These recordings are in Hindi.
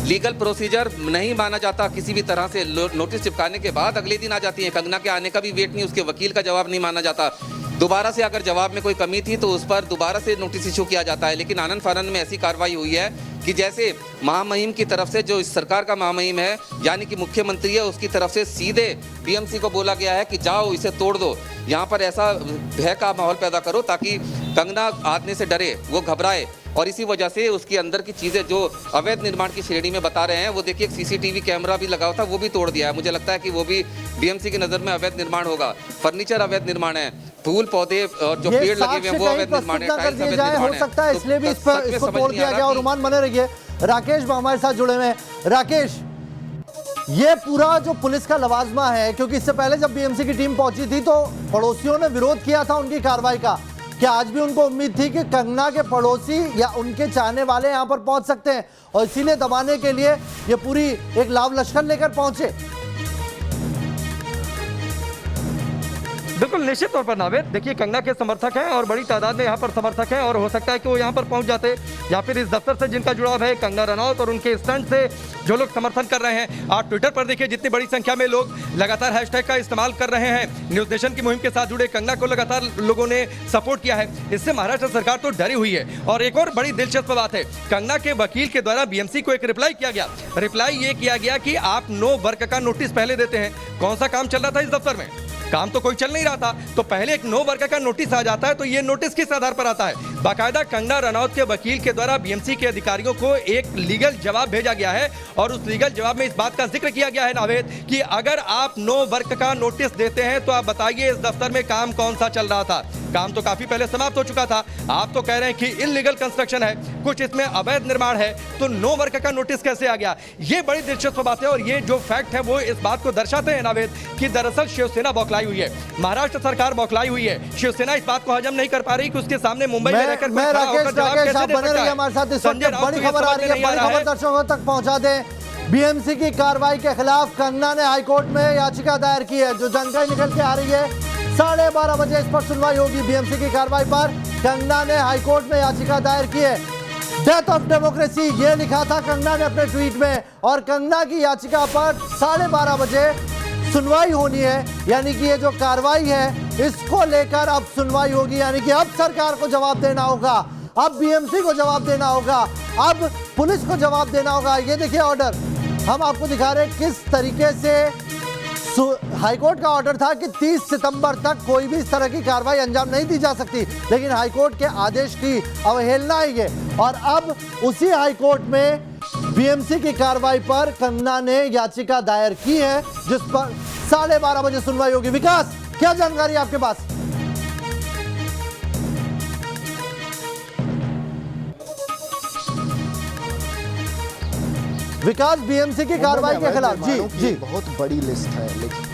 लीगल प्रोसीजर नहीं माना जाता किसी भी तरह से। नोटिस चिपकाने के बाद अगले दिन आ जाती है। कंगना के आने का भी वेट नहीं, उसके वकील का जवाब नहीं माना जाता। दोबारा से अगर जवाब में कोई कमी थी तो उस पर दोबारा से नोटिस इशू किया जाता है। लेकिन आनन फानन में ऐसी कार्रवाई हुई है कि जैसे महामहिम की तरफ से, जो इस सरकार का महामहिम है यानी कि मुख्यमंत्री है, उसकी तरफ से सीधे बीएमसी को बोला गया है कि जाओ इसे तोड़ दो, यहाँ पर ऐसा भय का माहौल पैदा करो ताकि कंगना आने से डरे, वो घबराए। और इसी वजह से उसके अंदर की चीज़ें जो अवैध निर्माण की श्रेणी में बता रहे हैं, वो देखिए एक सीसीटीवी कैमरा भी लगा था, वो भी तोड़ दिया है। मुझे लगता है कि वो भी बीएमसी की नज़र में अवैध निर्माण होगा। फर्नीचर अवैध निर्माण है, फूल पौधे और जो पेड़ लगे हुए हैं वो अवैध निर्माण है, टाइल्स अवैध निर्माण है। हो सकता है इसलिए भी इसको तोड़ दिया गया। और रुमान बने रहिए, राकेश हमारे साथ जुड़े हुए हैं। राकेश, ये पूरा जो पुलिस का लवाजमा है, क्योंकि इससे पहले जब बीएमसी की टीम पहुंची थी तो पड़ोसियों ने विरोध किया था उनकी कार्रवाई का। क्या आज भी उनको उम्मीद थी कि कंगना के पड़ोसी या उनके चाहने वाले यहां पर पहुंच सकते हैं और इसीलिए दबाने के लिए ये पूरी एक लाव लश्कर लेकर पहुंचे? बिल्कुल निश्चित तौर पर नावेद, देखिए कंगना के समर्थक हैं और बड़ी तादाद में यहाँ पर समर्थक हैं और हो सकता है कि वो यहाँ पर पहुँच जाते या फिर इस दफ्तर से जिनका जुड़ाव है कंगना रनौत और उनके स्टैंड से जो लोग समर्थन कर रहे हैं। आज ट्विटर पर देखिए जितनी बड़ी संख्या में लोग लगातार हैशटैग का इस्तेमाल कर रहे हैं। न्यूज़ नेशन की मुहिम के साथ जुड़े कंगना को लगातार लोगों ने सपोर्ट किया है। इससे महाराष्ट्र सरकार तो डरी हुई है। और एक और बड़ी दिलचस्प बात है, कंगना के वकील के द्वारा बीएमसी को एक रिप्लाई किया गया। रिप्लाई ये किया गया कि आप नो वर्क का नोटिस पहले देते हैं। कौन सा काम चल रहा था इस दफ्तर में? काम तो कोई चल नहीं रहा था, तो पहले एक नो वर्क का नोटिस आ जाता है। तो ये नोटिस किस आधार पर आता है? बाकायदा कंगना रनौत के वकील के द्वारा बीएमसी के अधिकारियों को एक लीगल जवाब भेजा गया है और उस लीगल जवाब में इस बात का जिक्र किया गया है नावेद कि अगर आप नो वर्क का नोटिस देते हैं तो आप बताइए इस दफ्तर में काम कौन सा चल रहा था। काम तो काफी पहले समाप्त हो चुका था। आप तो कह रहे हैं कि इल्लीगल कंस्ट्रक्शन है, कुछ इसमें अवैध निर्माण है, तो नो वर्क का नोटिस कैसे आ गया? ये बड़ी दिलचस्प बात है और ये जो फैक्ट है वो इस बात को दर्शाते हैं नावेद कि दरअसल शिवसेना बौखलाई हुई है, महाराष्ट्र सरकार बौखलाई हुई है। शिवसेना इस बात को हजम नहीं कर पा रही कि उसके सामने मुंबई में रहकर मैं राकेश आप बने रहिए हमारे साथ। इस वक्त बड़ी खबर आ रही है, बड़ी खबर दर्शकों तक पहुंचा दें। बीएमसी की कार्रवाई के खिलाफ कंगना ने हाईकोर्ट में याचिका दायर की है। जो जानकारी निकल के आ रही है, 12:30 बजे इस पर सुनवाई होगी। बीएमसी की कार्रवाई पर कंगना ने हाईकोर्ट में याचिका दायर की है। डेथ ऑफ डेमोक्रेसी ये लिखा था कंगना ने अपने ट्वीट में, और कंगना की याचिका पर 12:30 बजे सुनवाई होनी है। यानी कि ये जो कार्रवाई है इसको लेकर अब सुनवाई होगी। यानी कि अब सरकार को जवाब देना होगा, अब बीएमसी को जवाब देना होगा, अब पुलिस को जवाब देना होगा। ये देखिए ऑर्डर हम आपको दिखा रहे हैं किस तरीके से हाईकोर्ट का ऑर्डर था कि 30 सितंबर तक कोई भी इस तरह की कार्रवाई अंजाम नहीं दी जा सकती, लेकिन हाईकोर्ट के आदेश की अवहेलना है ये। और अब उसी हाईकोर्ट में बीएमसी की कार्रवाई पर कंगना ने याचिका दायर की है जिस पर 12:30 बजे सुनवाई होगी। विकास, क्या जानकारी आपके पास? विकास, बीएमसी की कार्रवाई के खिलाफ जी बहुत बड़ी लिस्ट है। लेकिन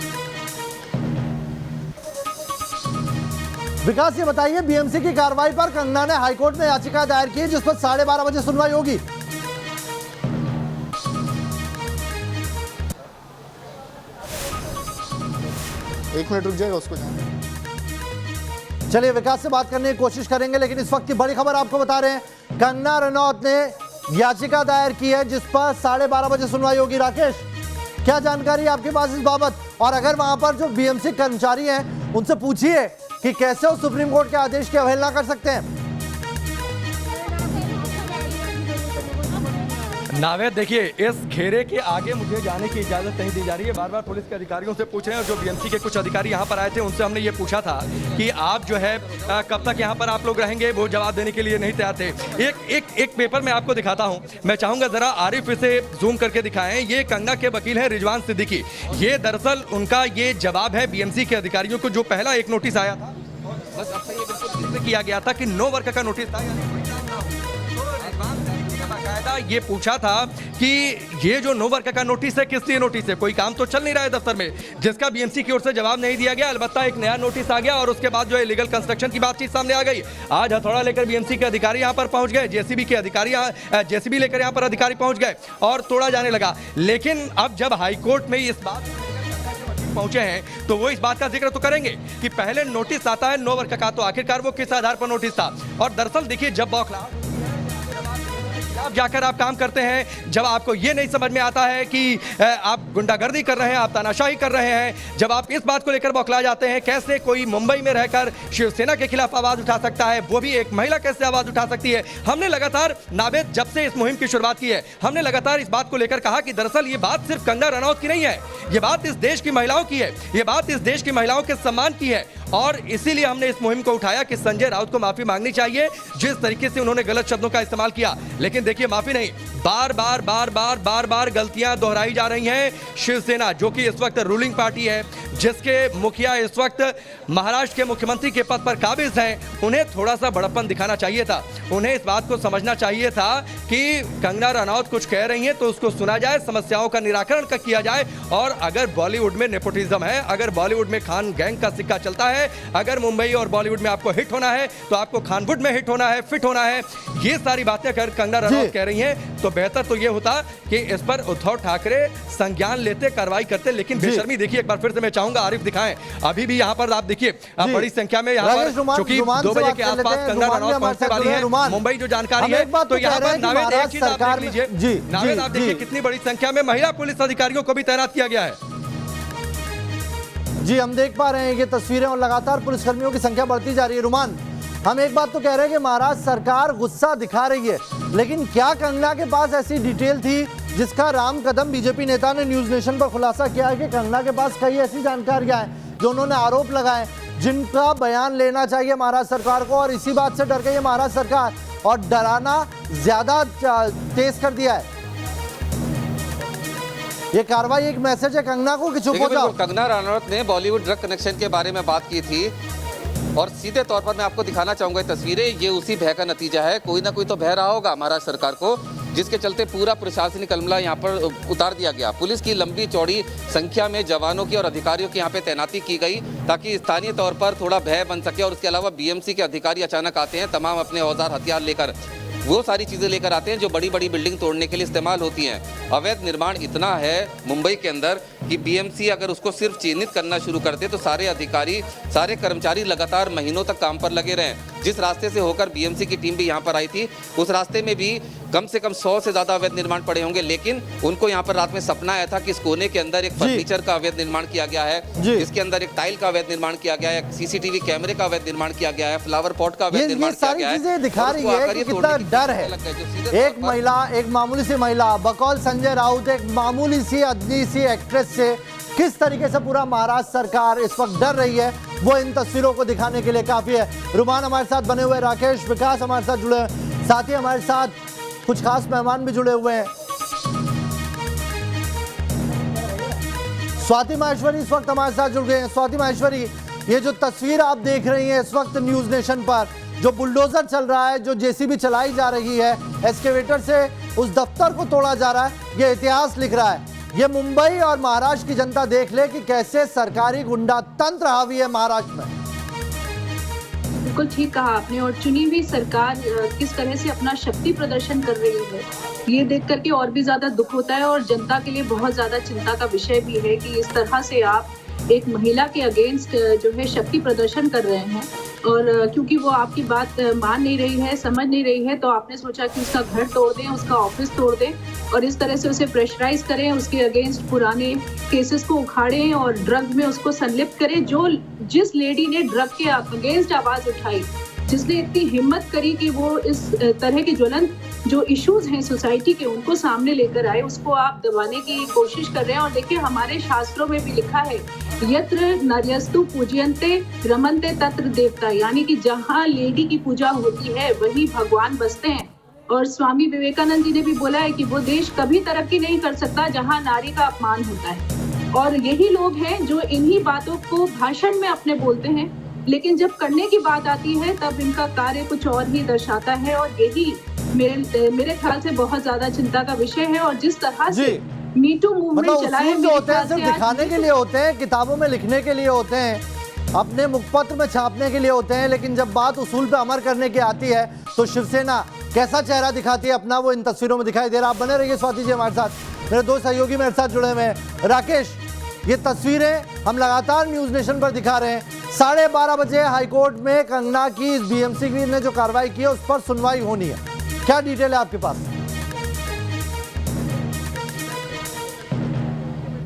विकास ये बताइए, बीएमसी की कार्रवाई पर कंगना ने हाईकोर्ट में याचिका दायर की है जिस पर 12:30 बजे सुनवाई होगी। एक मिनट रुक जाएगा उसको जाने। चलिए विकास से बात करने की कोशिश करेंगे, लेकिन इस वक्त की बड़ी खबर आपको बता रहे हैं, कंगना रनौत ने याचिका दायर की है जिस पर 12:30 बजे सुनवाई होगी। राकेश, क्या जानकारी आपके पास इस बाबत? और अगर वहां पर जो बीएमसी कर्मचारी हैं उनसे पूछिए कि कैसे वो सुप्रीम कोर्ट के आदेश की अवहेलना कर सकते हैं। नावेद, देखिए इस घेरे के आगे मुझे जाने की इजाज़त नहीं दी जा रही है। बार बार पुलिस के अधिकारियों से पूछ रहे हैं और जो बीएमसी के कुछ अधिकारी यहाँ पर आए थे उनसे हमने ये पूछा था कि आप जो है कब तक यहाँ पर आप लोग रहेंगे, वो जवाब देने के लिए नहीं तैयार थे। एक पेपर मैं आपको दिखाता हूँ, मैं चाहूँगा ज़रा आरिफ इसे जूम करके दिखाएं। ये कंगना के वकील हैं रिजवान सिद्दीकी। ये दरअसल उनका ये जवाब है बीएमसी के अधिकारियों को जो पहला एक नोटिस आया था, बस अब तक ये बिल्कुल किया गया था कि नो वर्क का नोटिस था। ये पूछा था कि ये जो नो वर्क का नोटिस है किस लिए नोटिस है? कोई काम तो चल नहीं रहा है दफ्तर में, जिसका बीएमसी की ओर से जवाब नहीं दिया गया। अलबत्ता एक नया नोटिस आ गया और उसके बाद जो इलीगल कंस्ट्रक्शन की बातचीत सामने आ गई। आज हथौड़ा लेकर बीएमसी के अधिकारी यहाँ पर पहुंच गए, जेसीबी के अधिकारी जेसीबी लेकर यहाँ पर अधिकारी पहुंच गए और तोड़ा जाने लगा। लेकिन अब जब हाईकोर्ट में इस बात पहुंचे हैं तो वो इस बात का जिक्र तो करेंगे कि पहले नोटिस आता है नो वर्क का, तो आखिरकार वो किस आधार पर नोटिस था। और दरअसल देखिए जब बौखलाहट खिलाफ जाकर आप काम करते हैं, जब आपको ये नहीं समझ में आता है कि आप गुंडागर्दी कर रहे हैं, आप तानाशाही कर रहे हैं, जब आप इस बात को लेकर बौखला जाते हैं कैसे कोई मुंबई में रहकर शिवसेना के खिलाफ आवाज उठा सकता है, वो भी एक महिला कैसे आवाज उठा सकती है। हमने लगातार नावेद जब से इस मुहिम की शुरुआत की है, हमने लगातार इस बात को लेकर कहा कि दरअसल ये बात सिर्फ कंगना रनौत की नहीं है, ये बात इस देश की महिलाओं की है, ये बात इस देश की महिलाओं के सम्मान की है। और इसीलिए हमने इस मुहिम को उठाया कि संजय राउत को माफी मांगनी चाहिए जिस तरीके से उन्होंने गलत शब्दों का इस्तेमाल किया। लेकिन देखिए, माफी नहीं, बार बार गलतियां दोहराई जा रही हैं। शिवसेना जो कि इस वक्त रूलिंग पार्टी है, जिसके मुखिया इस वक्त महाराष्ट्र के मुख्यमंत्री के पद पर काबिज हैं, उन्हें थोड़ा सा बड़प्पन दिखाना चाहिए था। उन्हें इस बात को समझना चाहिए था कि कंगना रनौत कुछ कह रही हैं तो उसको सुना जाए, समस्याओं का निराकरण किया जाए। और अगर बॉलीवुड में नेपोटिज्म है, अगर बॉलीवुड में खान गैंग का सिक्का चलता है, अगर मुंबई और बॉलीवुड में आपको हिट होना है तो आपको खानवुड में हिट होना है, फिट होना है। ये सारी बातें अगर कंगना रनौत कह रही हैं तो बेहतर तो ये होता कि इस पर उद्धव ठाकरे संज्ञान लेते, कार्रवाई करते। लेकिन बेशर्मी देखिए, एक बार फिर से मैं चाहूंगा आरिफ दिखाएं, अभी भी यहाँ पर आप देखिए बड़ी संख्या में यहाँ पर, चूंकि 2 बजे के आसपास कंगना रनौत पहुंचने वाली है मुंबई जो जानकारी है, तो यहाँ पर नावेद एक चीज आप देख लीजिए, नावेद आप देखिए कितनी बड़ी संख्या में महिला पुलिस अधिकारियों को भी तैनात किया गया है। जी, हम देख पा रहे हैं ये तस्वीरें और लगातार पुलिसकर्मियों की संख्या बढ़ती जा रही है। रुमान, हम एक बात तो कह रहे हैं कि महाराष्ट्र सरकार गुस्सा दिखा रही है, लेकिन क्या कंगना के पास ऐसी डिटेल थी जिसका राम कदम बीजेपी नेता ने न्यूज नेशन पर खुलासा किया है कि कंगना के पास कई ऐसी जानकारियां हैं जो उन्होंने आरोप लगाए, जिनका बयान लेना चाहिए महाराष्ट्र सरकार को, और इसी बात से डर गई है महाराष्ट्र सरकार और डराना ज्यादा तेज कर दिया है। ये कार्रवाई एक मैसेज है कंगना को कि चुप हो जाओ। कंगना रनौत ने बॉलीवुड ड्रग कनेक्शन के बारे में बात की थी और सीधे तौर पर मैं आपको दिखाना चाहूंगा ये तस्वीरें, ये उसी भय का नतीजा है। कोई ना कोई तो भय रहा होगा महाराष्ट्र सरकार को, जिसके चलते पूरा प्रशासनिक अमला यहाँ पर उतार दिया गया। पुलिस की लंबी चौड़ी संख्या में जवानों की और अधिकारियों की यहाँ पे तैनाती की गई ताकि स्थानीय तौर पर थोड़ा भय बन सके। और उसके अलावा बीएमसी के अधिकारी अचानक आते हैं तमाम अपने औजार हथियार लेकर, वो सारी चीज़ें लेकर आते हैं जो बड़ी बड़ी बिल्डिंग तोड़ने के लिए इस्तेमाल होती हैं। अवैध निर्माण इतना है मुंबई के अंदर कि बीएमसी अगर उसको सिर्फ चिन्हित करना शुरू कर दे तो सारे अधिकारी, सारे कर्मचारी लगातार महीनों तक काम पर लगे रहें। जिस रास्ते से होकर बीएमसी की टीम भी यहाँ पर आई थी, उस रास्ते में भी कम से कम 100 से ज़्यादा अवैध निर्माण पड़े होंगे, लेकिन उनको यहाँ पर रात में सपना आया था कि इस कोने के अंदर एक फर्नीचर का अवैध निर्माण किया गया है, इसके अंदर एक टाइल का अवैध निर्माण किया गया है, सीसीटीवी कैमरे का अवैध निर्माण किया गया है, फ्लावर पॉट का अवैध निर्माण किया गया है। चीजें दिखा रही है कि कितना डर है। एक महिला, एक मामूली सी महिला बकौल संजय राउत, एक मामूली सी अदनी सी एक्ट्रेस से किस तरीके से पूरा महाराष्ट्र सरकार इस वक्त डर रही है, वो इन तस्वीरों को दिखाने के लिए काफी है। रुमान हमारे साथ बने हुए, राकेश विकास हमारे साथ जुड़े, साथ ही हमारे साथ कुछ खास मेहमान भी जुड़े हुए हैं। स्वाति माहेश्वरी इस वक्त हमारे साथ जुड़ गए हैं। स्वाति माहेश्वरी, ये जो तस्वीर आप देख रही हैं इस वक्त न्यूज नेशन पर, जो बुलडोजर चल रहा है, जो जेसीबी चलाई जा रही है, एस्केवेटर से उस दफ्तर को तोड़ा जा रहा है, ये इतिहास लिख रहा है। ये मुंबई और महाराष्ट्र की जनता देख ले कि कैसे सरकारी गुंडा तंत्र हावी है महाराष्ट्र में। बिल्कुल ठीक कहा आपने, और चुनी हुई सरकार किस तरह से अपना शक्ति प्रदर्शन कर रही है, ये देख करके और भी ज्यादा दुख होता है। और जनता के लिए बहुत ज्यादा चिंता का विषय भी है कि इस तरह से आप एक महिला के अगेंस्ट जो है शक्ति प्रदर्शन कर रहे हैं, और क्योंकि वो आपकी बात मान नहीं रही है, समझ नहीं रही है, तो आपने सोचा कि उसका घर तोड़ दें, उसका ऑफिस तोड़ दें और इस तरह से उसे प्रेशराइज करें, उसके अगेंस्ट पुराने केसेस को उखाड़ें और ड्रग में उसको संलिप्त करें। जिस लेडी ने ड्रग के अगेंस्ट आवाज उठाई, जिसने इतनी हिम्मत करी कि वो इस तरह के ज्वलंत जो इश्यूज हैं सोसाइटी के उनको सामने लेकर आए, उसको आप दबाने की कोशिश कर रहे हैं। और देखिए, हमारे शास्त्रों में भी लिखा है, यत्र नार्यस्तु पूजयन्ते रमन्ते तत्र देवता, यानी कि जहाँ लेडी की पूजा होती है वही भगवान बसते हैं। और स्वामी विवेकानंद जी ने भी बोला है कि वो देश कभी तरक्की नहीं कर सकता जहाँ नारी का अपमान होता है। और यही लोग हैं जो इन्हीं बातों को भाषण में अपने बोलते हैं, लेकिन जब करने की बात आती है तब इनका कार्य कुछ और ही दर्शाता है। और यही मेरे ख्याल से बहुत ज्यादा चिंता का विषय है। और जिस तरह से मीटू मूवमेंट चला है, जो होते हैं सिर्फ दिखाने के लिए होते हैं, किताबों में लिखने के लिए होते हैं, अपने मुखपत्र में छापने के लिए होते हैं, लेकिन जब बात उसूल पे अमल करने की आती है तो शिवसेना कैसा चेहरा दिखाती है अपना, वो इन तस्वीरों में दिखाई दे रहा। आप बने रहिए स्वाति जी हमारे साथ। मेरे दो सहयोगी मेरे साथ जुड़े हुए हैं। राकेश, ये तस्वीरें हम लगातार न्यूज नेशन पर दिखा रहे हैं। 12:30 बजे हाईकोर्ट में कंगना की बीएमसी ने जो कार्रवाई की है उस पर सुनवाई होनी है, क्या डिटेल है आपके पास?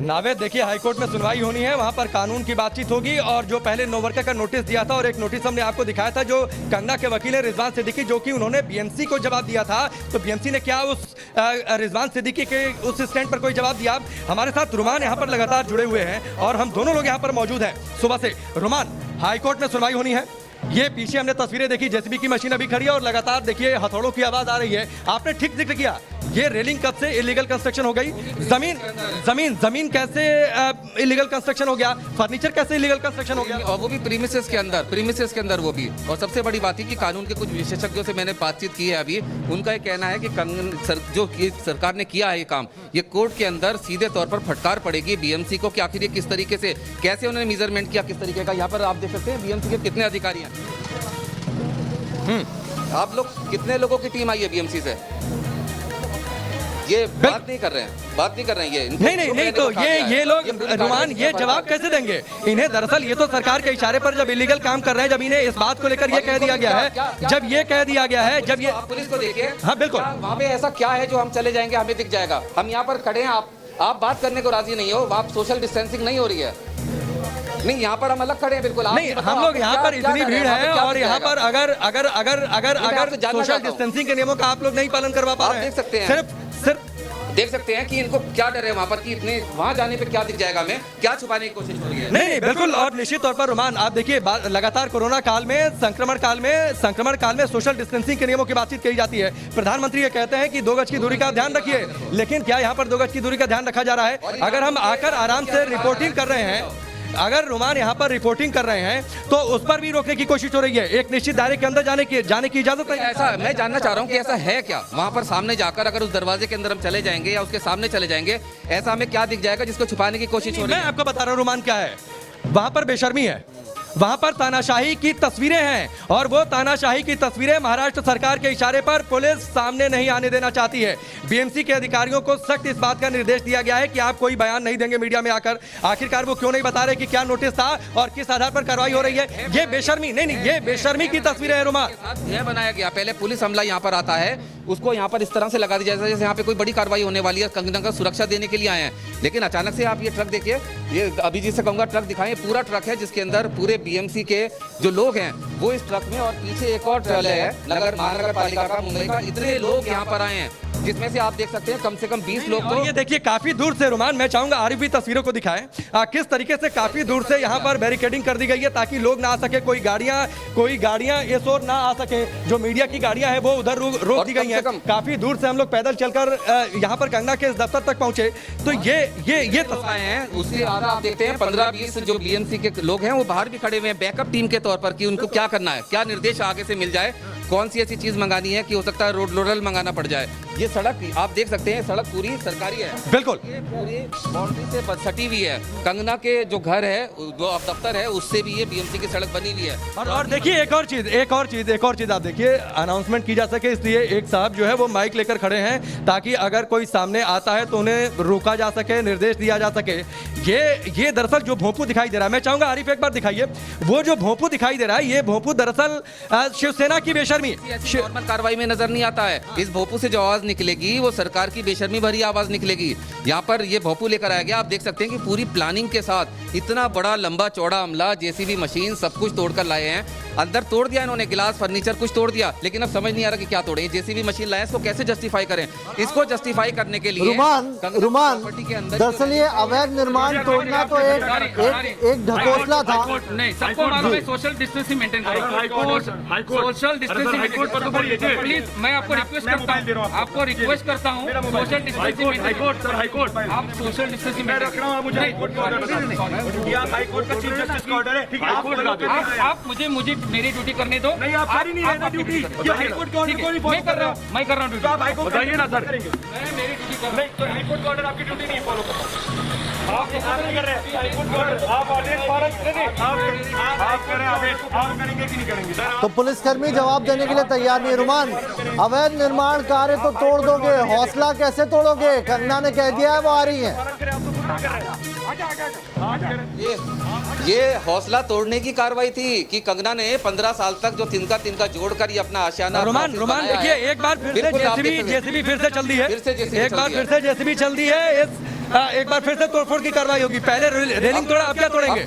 नावेद, देखिए हाईकोर्ट में सुनवाई होनी है, वहां पर कानून की बातचीत होगी और जो पहले नो वर्कर का नोटिस दिया था और एक नोटिस हमने आपको दिखाया था जो कंगना के वकील है रिजवान सिद्दीकी, जो कि उन्होंने बीएमसी को जवाब दिया था, तो बीएमसी ने क्या उस रिजवान सिद्दीकी के उस स्टैंड पर कोई जवाब दिया? हमारे साथ रुमान यहाँ पर लगातार जुड़े हुए हैं और हम दोनों लोग यहाँ पर मौजूद हैं सुबह से। रुमान, हाईकोर्ट में सुनवाई होनी है, ये पीछे हमने तस्वीरें देखी, जेसीबी की मशीन अभी खड़ी है और लगातार देखिए हथौड़ों की आवाज आ रही है। आपने ठीक जिक्र किया, ये रेलिंग कब से इलीगल कंस्ट्रक्शन हो गई? जमीन कैसे इलीगल कंस्ट्रक्शन हो गया? फर्नीचर कैसे इलीगल कंस्ट्रक्शन हो गया? और वो भी प्रीमिसेस के अंदर वो भी। और सबसे बड़ी बात है कि कानून के कुछ विशेषज्ञों से मैंने बातचीत की है अभी, उनका ये कहना है कि जो सरकार ने किया है ये काम, ये कोर्ट के अंदर सीधे तौर पर फटकार पड़ेगी बीएमसी को कि आखिर ये किस तरीके से, कैसे उन्होंने मेजरमेंट किया, किस तरीके का। यहाँ पर आप देख सकते हैं बीएमसी के कितने अधिकारी हैं। आप लोग कितने लोगों की टीम आई है बीएमसी से? ये बात नहीं कर रहे हैं ये नहीं तो ये लोग रुमान ये जवाब कैसे देंगे इन्हें? दरअसल ये तो सरकार के इशारे पर जब इलीगल काम कर रहे हैं, जब इन्हें इस बात को लेकर ये कह दिया गया है, जब ये पुलिस को देखिए, हाँ बिल्कुल, वहाँ पे ऐसा क्या है जो हम चले जाएंगे हमें दिख जाएगा? हम यहाँ पर खड़े हैं, आप बात करने को राजी नहीं हो, आप सोशल डिस्टेंसिंग नहीं हो रही है। नहीं, यहाँ पर हम अलग खड़े हैं बिल्कुल। नहीं, हम लोग यहाँ पर इतनी भीड़ है और यहाँ पर अगर सोशल डिस्टेंसिंग के नियमों का आप लोग नहीं पालन करवा पा रहे हैं, देख सकते हैं, सिर्फ देख सकते हैं कि इनको क्या डर है वहाँ पर कि इतने वहाँ जाने पे क्या दिख जाएगा, हमें क्या छुपाने की कोशिश हो रही है। नहीं बिल्कुल, और निश्चित तौर पर रुमान आप देखिए लगातार कोरोना काल में, संक्रमण काल में सोशल डिस्टेंसिंग के नियमों की बातचीत की जाती है। प्रधानमंत्री ये कहते हैं कि 2 गज की दूरी का ध्यान रखिए, लेकिन क्या यहाँ पर 2 गज की दूरी का ध्यान रखा जा रहा है? अगर हम आकर आराम से रिपोर्टिंग कर रहे हैं, अगर रुमान यहाँ पर रिपोर्टिंग कर रहे हैं तो उस पर भी रोकने की कोशिश हो रही है। एक निश्चित दायरे के अंदर जाने की इजाजत है। ऐसा मैं जानना चाह रहा हूँ कि ऐसा है क्या वहाँ पर? सामने जाकर अगर उस दरवाजे के अंदर हम चले जाएंगे या उसके सामने चले जाएंगे, ऐसा हमें क्या दिख जाएगा जिसको छुपाने की कोशिश हो रही है? मैं आपको बता रहा हूँ रुमान क्या है, वहां पर बेशर्मी है, वहां पर तानाशाही की तस्वीरें हैं और वो तानाशाही की तस्वीरें महाराष्ट्र सरकार के इशारे पर पुलिस सामने नहीं आने देना चाहती है। बीएमसी के अधिकारियों को सख्त इस बात का निर्देश दिया गया है कि आप कोई बयान नहीं देंगे मीडिया में आकर। आखिरकार वो क्यों नहीं बता रहे कि क्या नोटिस था और किस आधार पर कार्रवाई हो रही है? ये बेशर्मी नहीं, ये बेशर्मी की तस्वीरें है रुमान। यह बनाया गया, पहले पुलिस हमला यहाँ पर आता है, उसको यहाँ पर इस तरह से लगा दिया जाता है जैसे यहाँ पे कोई बड़ी कार्रवाई होने वाली है, कंगना का सुरक्षा देने के लिए आए हैं। लेकिन अचानक से आप ये ट्रक देखिए, ये अभिजीत से कहूँगा ट्रक दिखाएं, पूरा ट्रक है जिसके अंदर पूरे बीएमसी के जो लोग हैं वो इस ट्रक में, और पीछे एक और ट्रक है महानगर पालिका का, मुंबई का। इतने लोग यहाँ पर आए हैं जिसमें से आप देख सकते हैं कम से कम 20 लोग। तो ये देखिए काफी दूर से रुमान, मैं चाहूंगा आरिफ भी तस्वीरों को दिखाएं, किस तरीके से काफी दूर से यहाँ पर बैरिकेडिंग कर दी गई है ताकि लोग ना आ सके, कोई गाड़ियां इस ओर ना आ सके, जो मीडिया की गाड़ियां हैं वो उधर रोक दी गई हैं। काफी दूर से हम लोग पैदल चलकर यहाँ पर कंगना के इस दफ्तर तक पहुंचे, तो ये आए हैं। उसके बाद आप देखते हैं 15-20 जो बीएमसी के लोग हैं वो बाहर भी खड़े हुए हैं बैकअप टीम के तौर पर कि उनको क्या करना है, क्या निर्देश आगे से मिल जाए, कौन सी ऐसी चीज मंगानी है कि हो सकता है रोड लोरल मंगाना पड़ जाए। ये सड़क आप देख सकते हैं, सड़क पूरी सरकारी है, बिल्कुल ये पूरी बाउंड्री से सटी हुई है। कंगना के जो घर है, जो दफ्तर है, उससे भी ये बीएमसी की सड़क बनी हुई है। और देखिए एक और चीज आप देखिए, अनाउंसमेंट की जा सके इसलिए एक साहब जो है वो माइक लेकर खड़े हैं ताकि अगर कोई सामने आता है तो उन्हें रोका जा सके, निर्देश दिया जा सके। ये दरअसल जो भोंपू दिखाई दे रहा है, मैं चाहूंगा आरिफ एक बार दिखाइए, वो जो भोंपू दिखाई दे रहा है, ये भोंपू दरअसल शिवसेना की बेशर्मी नॉर्मल कार्रवाई में नजर नहीं आता है। इस भोंपू से जो आवाज निकलेगी वो सरकार की बेशर्मी भरी आवाज निकलेगी। यहाँ पर ये भोंपू लेकर आया गया, आप देख सकते हैं कि पूरी प्लानिंग के साथ इतना बड़ा लंबा चौड़ा अमला, जेसीबी मशीन सब कुछ तोड़कर लाए हैं। अंदर तोड़ दिया इन्होंने, गिलास फर्नीचर कुछ तोड़ दिया, लेकिन अब समझ नहीं आ रहा कि क्या तोड़े। जेसीबी मशीन लाए, इसको कैसे जस्टिफाई करें? इसको जस्टिफाई करने के लिए रुमान दरअसल ये अवैध निर्माण तोड़ना तो एक ढकोसला था। नहीं, सबको मालूम है सोशल डिस्टेंसिंग मेंटेन करो, सोशल डिस्टेंसिंग मेंटेन करो। प्लीज मैं आपको रिक्वेस्ट करता हूँ सोशल डिस्टेंसिंग मेंटेन। हाईकोर्ट आप सोशल डिस्टेंसिंग मेंटेन रख रहा हूँ, मुझे हाईकोर्ट का चीफ जस्टिस का ऑर्डर है। आप मुझे मेरी ड्यूटी करने दो। नहीं, आप कर ही नहीं रहे ड्यूटी, ये हाईकोर्ट का ऑर्डर को नहीं फॉलो कर रहा हूं, मैं कर रहा हूं ड्यूटी। आप हाईकोर्ट बताइए ना सर, मैं मेरी ड्यूटी कर रहा हूं। तो हाईकोर्ट का ऑर्डर आपकी ड्यूटी नहीं फॉलो कर रहा, आप नहीं कर रहे। हाईकोर्ट का ऑर्डर आप आदेश पालन करेंगे, आप करें आदेश, आप करेंगे कि नहीं करेंगे सर? तो पुलिसकर्मी जवाब देने के लिए तैयार नहीं। रुमान, अवैध निर्माण कार्य तो तोड़ दोगे, हौसला कैसे तोड़ोगे? कंगना ने कह दिया है वो आ रही है। ये हौसला तोड़ने की कार्रवाई थी कि कंगना ने 15 साल तक जो तिनका जोड़कर ये अपना आशियाना। रुमान देखिए एक बार फिर से जेसीबी फिर से चल दी है, एक बार फिर से जेसीबी चल दी है। एक बार फिर से तोड़फोड़ की कार्रवाई होगी। पहले रेलिंग तोड़ा, अब क्या तोड़ेंगे? अब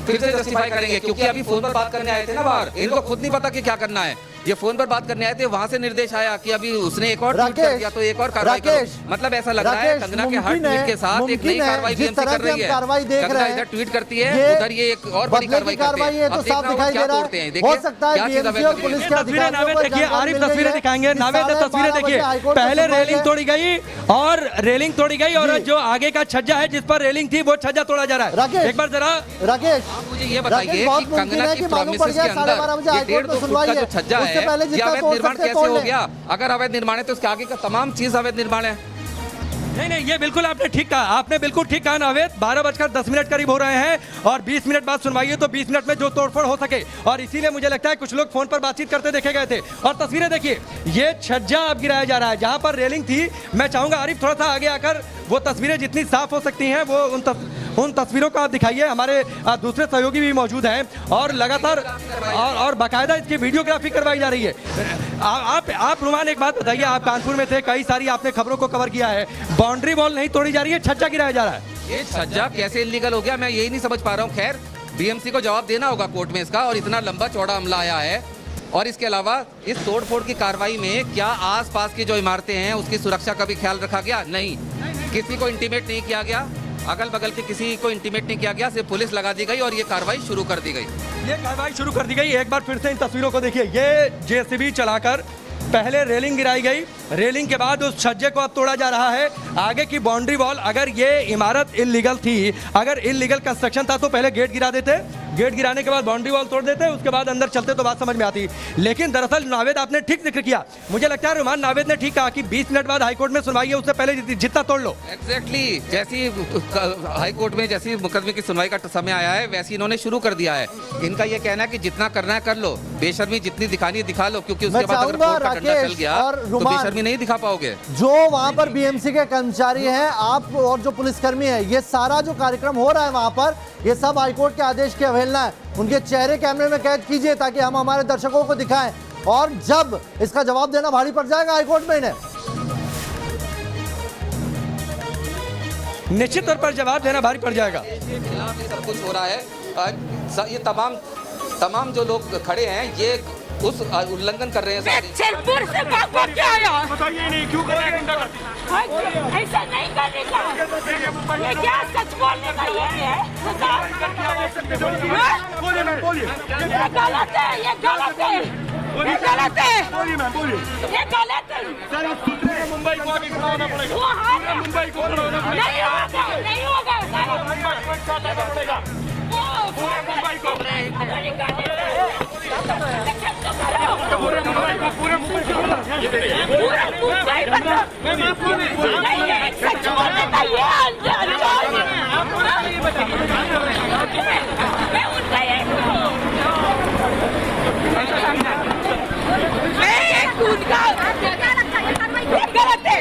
फिर से जस्टिफाई करेंगे, क्योंकि अभी फोन पर बात करने आए थे ना बाहर, इनको खुद नहीं पता कि क्या करना है। ये फोन पर बात करने आए थे, वहां से निर्देश आया कि अभी उसने एक और ट्वीट कर दिया तो एक और कार्रवाई करो। मतलब ऐसा लग रहा है कंगना के हर ट्वीट के साथ एक नई कार्रवाई बीएमसी कर रही है। कंगना इधर ट्वीट करती है, उधर ये एक और बड़ी कार्रवाई करती है। तो साफ दिखाई दे रहा है। हो सकता है बीएमसी और पुलिस के अधिकारियों को देखिए, आरिफ तस्वीरें दिखाएंगे। नावेद तस्वीरें देखिए, पहले रेलिंग तोड़ी गई और जो आगे का छज्जा है जिस पर रेलिंग थी वो छज्जा तोड़ा जा रहा है। एक बार जरा राकेश, मुझे ये बताइए कि कंगना की प्रॉमिसेस के अंदर ये 1.5-2 फुट का जो छज्जा है, ये अवैध निर्माण कैसे हो गया? अगर अवैध निर्माण है तो उसके आगे का तमाम चीज अवैध निर्माण है। नहीं, ये बिल्कुल आपने ठीक कहा, आपने बिल्कुल ठीक कहा नावेद। 12:10 करीब हो रहे हैं और 20 मिनट बाद सुनवाई है, तो 20 मिनट में जो तोड़फोड़ हो सके, और इसीलिए मुझे लगता है कुछ लोग फोन पर बातचीत करते देखे गए थे। और तस्वीरें देखिए, ये छज्जा अब गिराया जा रहा है जहां पर रेलिंग थी। मैं चाहूंगा आरिफ थोड़ा सा आगे आकर वो तस्वीरें जितनी साफ हो सकती हैं वो उन तस्वीरों को आप दिखाइए। हमारे दूसरे सहयोगी भी मौजूद हैं और लगातार और बाकायदा इसकी वीडियोग्राफी करवाई जा रही है। आप रुमान, एक बात बताइए, आप कानपुर में थे, कई सारी आपने खबरों को कवर किया है, बाउंड्री वॉल नहीं तोड़ी जा रही है, छज्जा गिराया जा रहा है। ये छज्जा कैसे इलीगल हो गया, मैं यही नहीं समझ पा रहा हूँ। खैर, बीएमसी को जवाब देना होगा कोर्ट में इसका, और इतना लंबा चौड़ा हमला आया है। और इसके अलावा इस तोड़फोड़ की कार्रवाई में क्या आसपास की जो इमारतें हैं उसकी सुरक्षा का भी ख्याल रखा गया? नहीं, किसी को इंटीमेट नहीं किया गया, अगल बगल के किसी को इंटीमेट नहीं किया गया, सिर्फ पुलिस लगा दी गई और ये कार्रवाई शुरू कर दी गई। ये कार्रवाई शुरू कर दी गई। एक बार फिर से इन तस्वीरों को देखिए, ये जेसीबी चलाकर पहले रेलिंग गिराई गई, रेलिंग के बाद उस छज्जे को अब तोड़ा जा रहा है। आगे की बाउंड्री वॉल, अगर ये इमारत इलीगल थी, अगर इलीगल कंस्ट्रक्शन था तो पहले गेट गिरा देते, गेट गिराने के बाद बाउंड्री वॉल तोड़ देते, उसके बाद अंदर चलते तो बात समझ में आती। लेकिन दरअसल नावेद आपने ठीक जिक्र किया, मुझे लगता है रुमान नावेद ने ठीक कहा कि 20 मिनट बाद हाईकोर्ट में सुनवाई है, उससे पहले जितना तोड़ लो। एग्जैक्टली, जैसी हाईकोर्ट में जैसी मुकदमे की सुनवाई का समय आया है वैसे इन्होंने शुरू कर दिया है। इनका ये कहना है कि जितना करना है कर लो, बेशर्मी जितनी दिखानी है दिखा लो, क्योंकि उसके बाद अगर कोर्ट का डंडा चल गया तो बेशर्मी नहीं दिखा पाओगे। जो वहां पर बीएमसी के कर्मचारी हैं, आप और जो पुलिसकर्मी है, ये सारा जो कार्यक्रम हो रहा है वहां पर, ये सब हाईकोर्ट के आदेश की अवहेलना है। उनके चेहरे कैमरे में कैद कीजिए ताकि हम हमारे दर्शकों को दिखाएं, और जब इसका जवाब देना भारी पड़ जाएगा हाईकोर्ट में इन्हें। निश्चित तौर पर जवाब देना भारी पड़ जाएगा। खिलाफ ये सब कुछ हो रहा है, ये तमाम जो लोग खड़े हैं ये उस उल्लंघन कर रहे हैं। चलपुर से भाग के आया, बताइए नहीं क्यों कर रहे हैं? ऐसा नहीं करने का, ये क्या सच बोलने का ये है? बोलिए मैम, बोलिए। ये गलत है, ये गलत है, ये गलत है, बोलिए मैम, बोलिए। ये गलत है। सर आप सुन रहे हैं, मुंबई को आगे खड़ा होना पड़ेगा। वो हार है, मुंबई को खड़ा होना पड़ेगा। नहीं होगा, नहीं होगा। मुंबई को एक साथ आना पड़ेगा। पूरे मुंबई को, पूरे मुंबई को, पूरे मुंबई को। ये देखिए, पूरा मुंबई बना। नहीं, ये सच बोलने का ये अंजाम है। मैं उनका गलत है,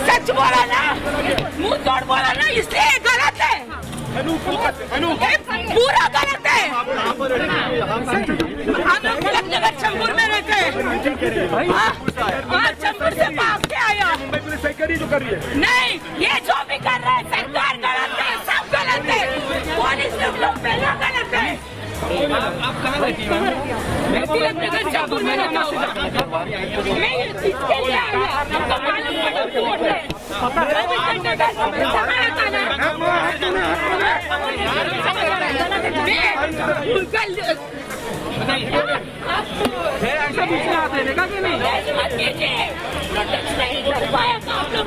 सच बोला ना, मुंह तोड़ बोला ना, इसलिए गलत है, पूरा गलत है। हम लोग तिलक नगर चंबूर में रहते हैं, और चंबूर से भाग के आया। मुंबई पुलिस सही कर रही है जो कर रही है। नहीं, ये जो भी कर रहे हैं सरकार गलत है, सब गलत है, पुलिस लोग पहला गलत है। आप कहाँ रहती हैं? मैं तिलक नगर चंबूर में रहता हूँ। मैं इसके लिए आया, आपको मालूम है कोर्ट है। ऐसा पूछने आते हैं, देखा कि नहीं? मत कीजिए, प्रोटेक्ट नहीं कर पाया तो आप लोग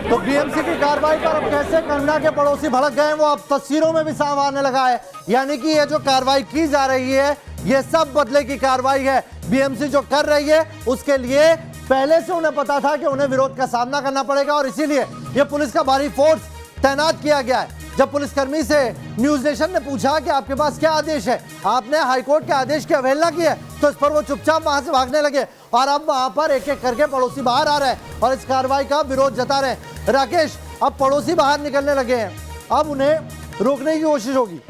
तो बीएमसी की कार्रवाई पर अब कैसे कंगना के पड़ोसी भड़क गए, वो अब तस्वीरों में भी साफ आने लगा है। यानी कि ये जो कार्रवाई की जा रही है ये सब बदले की कार्रवाई है। बीएमसी जो कर रही है उसके लिए पहले से उन्हें पता था कि उन्हें विरोध का सामना करना पड़ेगा, और इसीलिए ये पुलिस का भारी फोर्स तैनात किया गया है। जब पुलिसकर्मी से न्यूज नेशन ने पूछा कि आपके पास क्या आदेश है, आपने हाईकोर्ट के आदेश की अवहेलना की है, तो इस पर वो चुपचाप वहां से भागने लगे और अब वहां पर एक एक करके पड़ोसी बाहर आ रहे हैं और इस कार्रवाई का विरोध जता रहे हैं। राकेश, अब पड़ोसी बाहर निकलने लगे हैं, अब उन्हें रोकने की कोशिश होगी।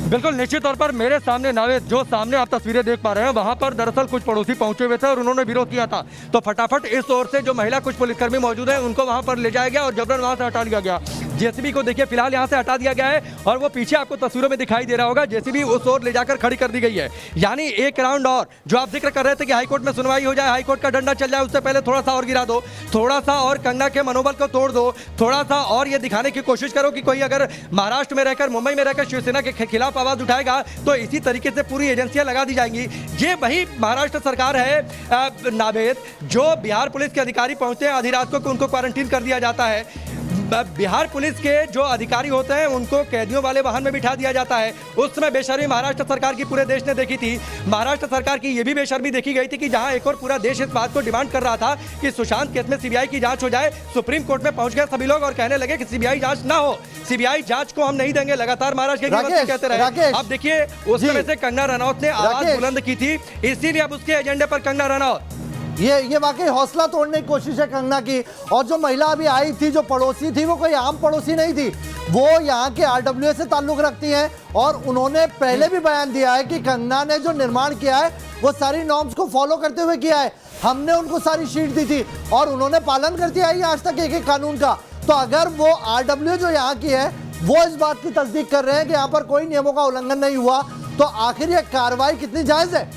बिल्कुल निश्चित तौर पर मेरे सामने नावेद, जो सामने आप तस्वीरें देख पा रहे हैं, वहां पर दरअसल कुछ पड़ोसी पहुंचे हुए थे और उन्होंने विरोध किया था। तो फटाफट इस ओर से जो महिला कुछ पुलिसकर्मी मौजूद हैं उनको वहां पर ले जाया गया और जबरन वहां से हटा लिया गया। जेसीबी को देखिए फिलहाल यहां से हटा दिया गया है और वो पीछे आपको तस्वीरों में दिखाई दे रहा होगा, जेसीबी उस ओर ले जाकर खड़ी कर दी गई है। यानी एक राउंड और जो आप जिक्र कर रहे थे कि हाईकोर्ट में सुनवाई हो जाए, हाईकोर्ट का डंडा चल जाए, उससे पहले थोड़ा सा और गिरा दो, थोड़ा सा और कंगना के मनोबल को तोड़ दो, थोड़ा सा और ये दिखाने की कोशिश करो कि कोई अगर महाराष्ट्र में रहकर, मुंबई में रहकर शिवसेना के खिलाफ आवाज उठाएगा तो इसी तरीके से पूरी एजेंसियां लगा दी जाएंगी। ये वही महाराष्ट्र सरकार है नावेद, जो बिहार पुलिस के अधिकारी पहुंचते हैं आधी रात को, उनको क्वारंटीन कर दिया जाता है। बिहार पुलिस के जो अधिकारी होते हैं उनको कैदियों वाले वाहन में बिठा दिया जाता है। उस समय बेशर्मी महाराष्ट्र सरकार की पूरे देश ने देखी थी। महाराष्ट्र सरकार की ये भी बेशर्मी देखी गई थी कि जहां एक और पूरा देश इस बात को डिमांड कर रहा था कि सुशांत केस में सीबीआई की जांच हो जाए, सुप्रीम कोर्ट में पहुंच गए सभी लोग और कहने लगे कि सीबीआई जांच ना हो, सीबीआई जांच को हम नहीं देंगे। लगातार महाराष्ट्र के कहते रहे। अब देखिए उस समय से कंगना रनौत ने आवाज बुलंद की थी, इसीलिए अब उसके एजेंडे पर कंगना रनौत। ये वाकई हौसला तोड़ने की कोशिश है कंगना की। और जो महिला अभी आई थी, जो पड़ोसी थी, वो कोई आम पड़ोसी नहीं थी, वो यहाँ के आरडब्ल्यूए से ताल्लुक रखती हैं और उन्होंने पहले भी बयान दिया है कि कंगना ने जो निर्माण किया है वो सारी नॉर्म्स को फॉलो करते हुए किया है। हमने उनको सारी शीट दी थी और उन्होंने पालन करती आई आज तक एक एक कानून का। तो अगर वो आरडब्ल्यूए जो यहाँ की है वो इस बात की तस्दीक कर रहे हैं कि यहाँ पर कोई नियमों का उल्लंघन नहीं हुआ, तो आखिर ये कार्रवाई कितनी जायज है?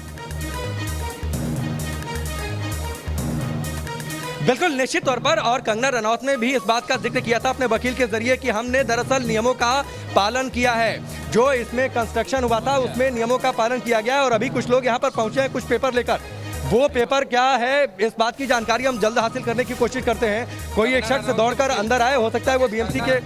बिल्कुल निश्चित तौर पर, और कंगना रनौत ने भी इस बात का जिक्र किया था अपने वकील के जरिए कि हमने दरअसल नियमों का पालन किया है। जो इसमें कंस्ट्रक्शन हुआ था उसमें नियमों का पालन किया गया है और अभी कुछ लोग यहाँ पर पहुंचे हैं कुछ पेपर लेकर। वो पेपर क्या है इस बात की जानकारी हम जल्द हासिल करने की कोशिश करते हैं। कोई एक शख्स दौड़कर अंदर आए, हो सकता है वो बीएमसी के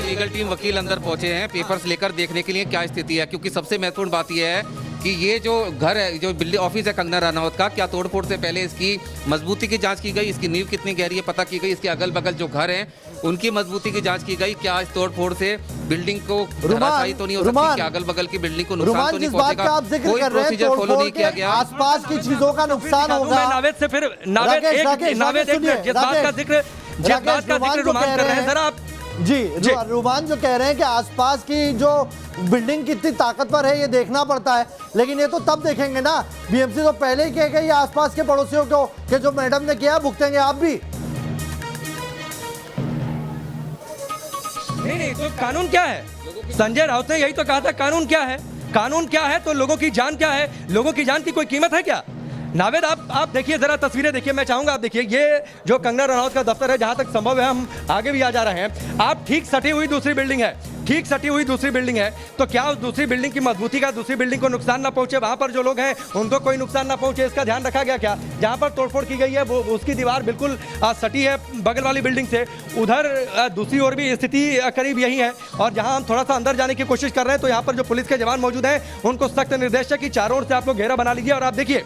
लीगल टीम वकील अंदर पहुंचे हैं पेपर्स लेकर देखने के लिए क्या स्थिति है, क्योंकि सबसे महत्वपूर्ण बात यह है कि ये जो घर है, जो बिल्डिंग ऑफिस है कंगना रनौत का, क्या तोड़फोड़ से पहले इसकी मजबूती की जांच की गई, इसकी नींव कितनी गहरी है पता की गई, इसके अगल बगल जो घर हैं उनकी मजबूती की जांच की गई, क्या इस तोड़फोड़ से बिल्डिंग को धराशायी तो नहीं हो सकती, क्या अगल बगल की बिल्डिंग को नुकसान तो नहीं पहुंचेगा, कोई प्रोसीजर फॉलो नहीं किया गया, आसपास की चीजों का नुकसान होगा। नावेद से फिर जिस बात का जिक्र रुमान कर रहे हैं जरा आप जी रुमान जो कह रहे हैं कि आसपास की जो बिल्डिंग कितनी ताकतवर है ये देखना पड़ता है, लेकिन ये तो तब देखेंगे ना। बीएमसी तो पहले ही कह गई आसपास के पड़ोसियों को कि जो मैडम ने किया भुगतेंगे आप भी। नहीं, तो कानून क्या है? संजय राउत ने यही तो कहा था, कानून क्या है? कानून क्या है तो लोगों की जान क्या है? लोगों की जान की कोई कीमत है क्या? नावेद आप देखिए जरा तस्वीरें देखिए, मैं चाहूंगा आप देखिए, ये जो कंगना रनौत का दफ्तर है, जहां तक संभव है हम आगे भी आ जा रहे हैं। आप ठीक सटी हुई दूसरी बिल्डिंग है, ठीक सटी हुई दूसरी बिल्डिंग है, तो क्या उस दूसरी बिल्डिंग की मजबूती का दूसरी बिल्डिंग को नुकसान ना पहुंचे, वहां पर जो लोग हैं उनको कोई नुकसान ना पहुंचे, इसका ध्यान रखा गया क्या? जहां पर तोड़फोड़ की गई है वो उसकी दीवार बिल्कुल सटी है बगल वाली बिल्डिंग से, उधर दूसरी ओर भी स्थिति करीब यही है। और जहां हम थोड़ा सा अंदर जाने की कोशिश कर रहे हैं तो यहाँ पर जो पुलिस के जवान मौजूद हैं उनको सख्त निर्देश है कि चारों ओर से आप लोग घेरा बना लीजिए। और आप देखिए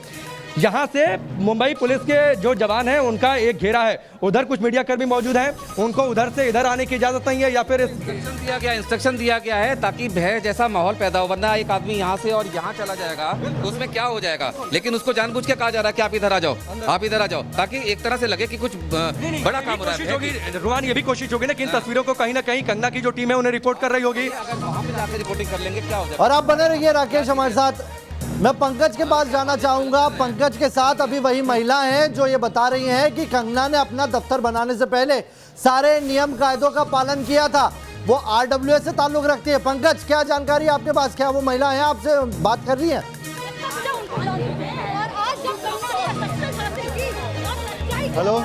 यहाँ से मुंबई पुलिस के जो जवान हैं उनका एक घेरा है, उधर कुछ मीडिया कर्मी मौजूद हैं, उनको उधर से इधर आने की इजाजत नहीं है, या फिर इंस्ट्रक्शन दिया गया है ताकि भय जैसा माहौल पैदा हो, वरना एक आदमी यहाँ से और यहाँ चला जाएगा तो उसमें क्या हो जाएगा। लेकिन उसको जानबूझ के कहा जा रहा है कि आप इधर आ जाओ, आप इधर आ जाओ, ताकि एक तरह से लगे कि कुछ बड़ा काम हो रहा है। रुमान ये भी कोशिश होगी ना कि इन तस्वीरों को कहीं ना कहीं कंगना की जो टीम है उन्हें रिपोर्ट कर रही होगी, वहाँ पे जाकर रिपोर्टिंग कर लेंगे, क्या हो जाएगा। और आप बने रहिए राकेश हमारे साथ। मैं पंकज के पास जाना चाहूंगा। पंकज के साथ अभी वही महिला हैं जो ये बता रही हैं कि कंगना ने अपना दफ्तर बनाने से पहले सारे नियम कायदों का पालन किया था। वो आरडब्ल्यूए से ताल्लुक रखती है। पंकज, क्या जानकारी आपके पास, क्या वो महिला है आपसे बात कर रही है? हेलो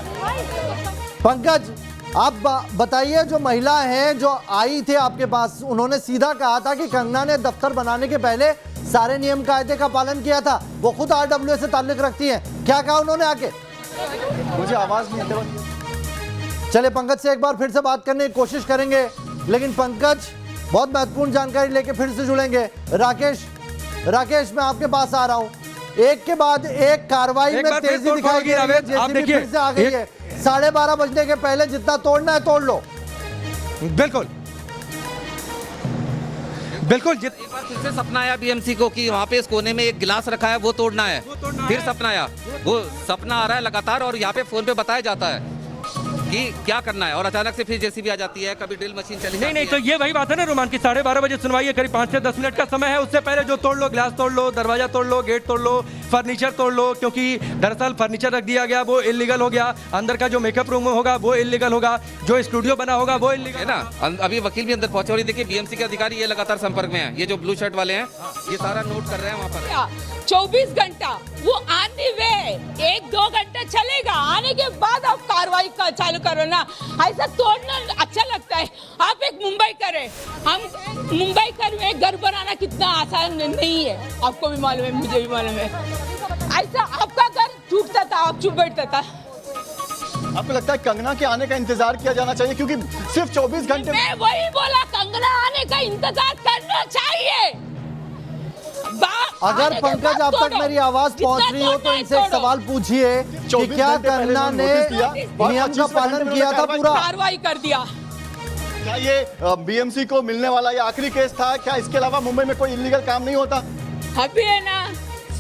पंकज, आप बताइए, जो महिला है जो आई थी आपके पास, उन्होंने सीधा कहा था कि कंगना ने दफ्तर बनाने के पहले सारे नियम कायदे का पालन किया था, वो खुद आरडब्ल्यूए से ताल्लुक रखती है। क्या कहा उन्होंने आके? मुझे आवाज नहीं आती। चले पंकज से एक बार फिर से बात करने की कोशिश करेंगे, लेकिन पंकज बहुत महत्वपूर्ण जानकारी लेके फिर से जुड़ेंगे। राकेश मैं आपके पास आ रहा हूँ। एक के बाद एक कार्रवाई में तेजी दिखाई गई है, जेसीबी फिर से आ गई है। 12:30 बजने के पहले जितना तोड़ना है तोड़ लो। बिल्कुल बिल्कुल। एक बार फिर से सपना आया बीएमसी को कि वहाँ पे इस कोने में एक गिलास रखा है, वो तोड़ना है। फिर सपना आया, वो सपना आ रहा है लगातार, और यहाँ पे फोन पे बताया जाता है कि क्या करना है, और अचानक से फिर जेसीबी आ जाती है, कभी ड्रिल मशीन चली नहीं जाती तो है। ये वही बात है ना रोमान की 12:30 बजे सुनवाई है, करीब 5 से 10 मिनट का समय है। उससे पहले जो तोड़ लो, गिलास तोड़ लो, दरवाजा तोड़ लो, गेट तोड़ लो, फर्नीचर तोड़ लो, क्योंकि दरअसल फर्नीचर रख दिया गया वो इलीगल हो गया। अंदर का जो मेकअप रूम होगा वो इलीगल होगा, जो स्टूडियो बना होगा वो इलीगल है ना। अभी वकील भी अंदर पहुंचे, और ये देखिए बीएमसी के अधिकारी ये लगातार संपर्क में है, ये जो ब्लू शर्ट वाले हैं ये सारा नोट कर रहे हैं वहाँ पर। 24 घंटा वो आने वे 1-2 घंटा चलेगा, आने के बाद आप कार्रवाई का चालू करो ना। ऐसा तोड़ना अच्छा लगता है। आप एक मुंबई करे, हम मुंबई कर में घर बनाना कितना आसान नहीं है, आपको भी मालूम है, मुझे भी मालूम है। ऐसा आपका घर टूटता था, आप चुप बैठता था। आपको लगता है कंगना के आने का इंतजार किया जाना चाहिए, क्योंकि सिर्फ 24 घंटे मैं वही बोला, कंगना आने का इंतजार करना चाहिए। अगर पंकज आप तक मेरी आवाज पहुंच रही हो तो इनसे एक सवाल पूछिए कि क्या कंगना ने नियम का पालन किया था पूरा? कार्रवाई कर दिया। क्या ये बीएमसी को मिलने वाला ये आखिरी केस था? क्या इसके अलावा मुंबई में कोई इलीगल काम नहीं होता? अभी है ना,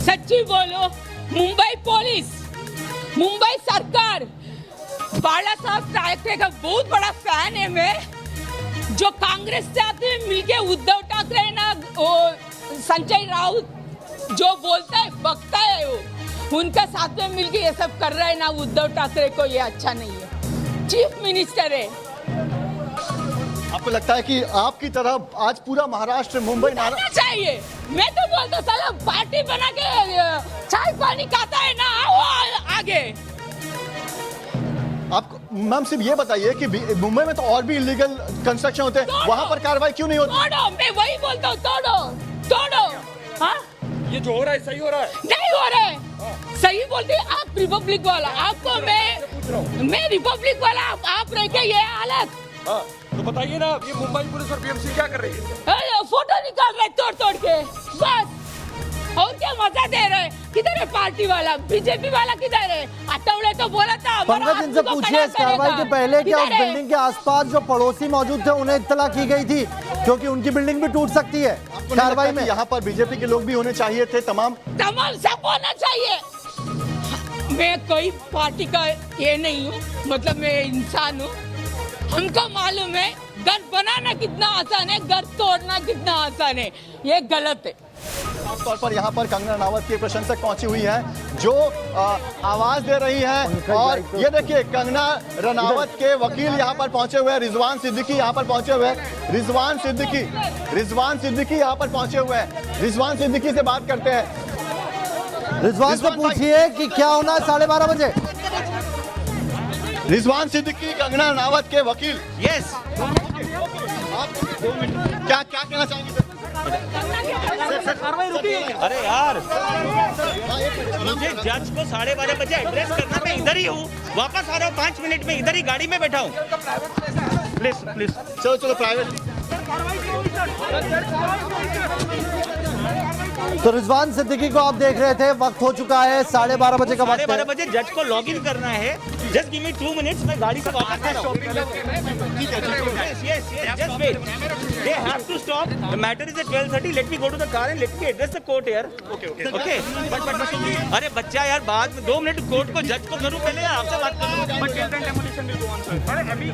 सच्ची बोलो, मुंबई पुलिस, मुंबई सरकार, बाला साहब ठाकरे का बहुत बड़ा फैन है मैं। जो कांग्रेस से आते मिलके उद्धव ठाकरे ना, संजय राउत जो बोलता है बकता है, वो उनका साथ में मिलके ये सब कर रहा है ना, उद्धव ठाकरे को ये अच्छा नहीं है। चीफ मिनिस्टर है। आपको लगता है कि आपकी तरह आज पूरा महाराष्ट्र मुंबई नाराज चाहिए? मैं तो बोलता साला पार्टी बना के चाय पानी खाता है ना, आओ आगे। आपको मैम सिर्फ ये बताइए कि मुंबई में तो और भी इलीगल कंस्ट्रक्शन होते हैं, वहां पर कार्रवाई क्यों नहीं होती? तोड़ो, मैं वही बोलता हूँ, तोड़ो। हाँ, ये जो हो रहा है सही हो रहा है? नहीं हो रहा है। सही बोलते हैं आप, रिपब्लिक वाला। आपको मैं रिपब्लिक वाला, आप रह के ये हालत। तो बताइए ना, ये मुंबई पुलिस और बीएमसी क्या कर रही है? फोटो निकाल रहे तोड़ के, बस। और क्या मजा दे रहे? किधर है पार्टी वाला, बीजेपी वाला किधर है? अटौड़े तो बोला था। पंकज इनसे पूछिए इस कार्रवाई के पहले क्या उस बिल्डिंग के आसपास जो पड़ोसी मौजूद थे उन्हें इत्तला की गई थी, क्योंकि उनकी बिल्डिंग भी टूट सकती है कार्रवाई में? यहाँ पर बीजेपी के लोग भी होने चाहिए थे, तमाम सब होना चाहिए। मैं कोई पार्टी का ये नहीं हूँ, मतलब मैं इंसान हूँ। हमको मालूम है घर बनाना कितना आसान है, घर तोड़ना कितना आसान है। ये गलत है। खासतौर पर यहाँ पर कंगना रनावत की प्रशंसक पहुंची हुई है, जो आवाज दे रही है। और ये देखिए कंगना रनावत के वकील यहाँ पर पहुंचे हुए हैं, रिजवान सिद्दीकी यहाँ पर पहुंचे हुए हैं। रिजवान सिद्दीकी यहाँ पर पहुंचे हुए हैं। रिजवान सिद्दीकी से बात करते हैं। रिजवान से पूछिए कि क्या होना है 12:30 बजे। रिजवान सिद्दीकी, कंगना रनावत के वकील। यस, क्या कहना चाहेंगे? अरे यार, मुझे जज को 12:30 बजे एड्रेस करना, मैं इधर ही हूँ, वापस आ रहा हूँ 5 मिनट में, इधर ही गाड़ी में बैठा हूँ। प्लीज चलो प्राइवेट। तो रिजवान सिद्दीकी को आप देख रहे थे, वक्त हो चुका है 12:30 बजे का वक्त है। 12:30 बजे जज को लॉग इन करना है। जस्ट गिव मी 2 मिनट्स, मैं गाड़ी से वापस आ रहा हूँ। Yes, just wait. They have to stop. The matter is at 12:30. Let me go to the car and let me address the court here. Okay. But अरे बच्चा यार, बाद में 2 मिनट कोर्ट को जज को करूँ पहले, आपसे बात करूँ। But till then demolition will go on, sir. अरे अभी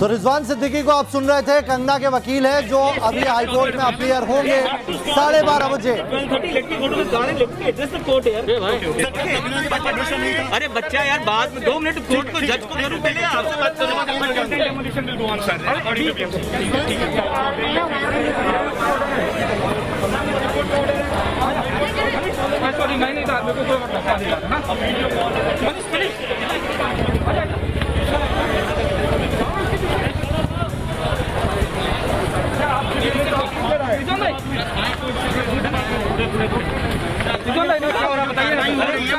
तो रिजवान सिद्दीकी को आप सुन रहे थे, कंगना के वकील है जो अभी हाईकोर्ट में अपीयर होंगे 12:30 बजे। 12:30. Let me go to the car and let me address the court here. अरे बच्चा यार, बाद में 2 मिनट कोर्ट को जज को करूँ पहले, आपसे बात करूँ। demolition will go on, sir. According to BMC. Sorry, मैं नहीं था, मेरे को कोई मतलब नहीं था ना।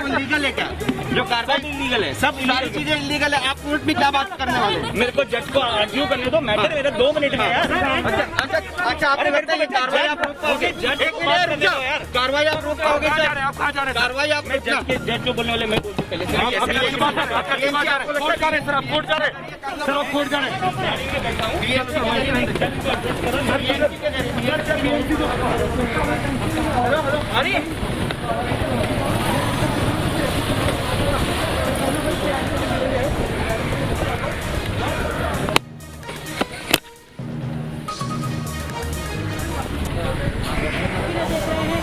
इलीगल है क्या? जो कार्रवाई इलीगल है, सब सारी चीजें इलीगल है। आप कोर्ट में क्या बात करने वाले? मेरे को जज को आर्ग्यू करने दो, मैटर मेरा 2 मिनट में यार। अच्छा आपने लगता है कार्रवाई आप रोक पाओगे? कार्रवाई आप रोक पाओगे? कार्रवाई आप जज जो बोलने वाले मैं बोलूं पहले से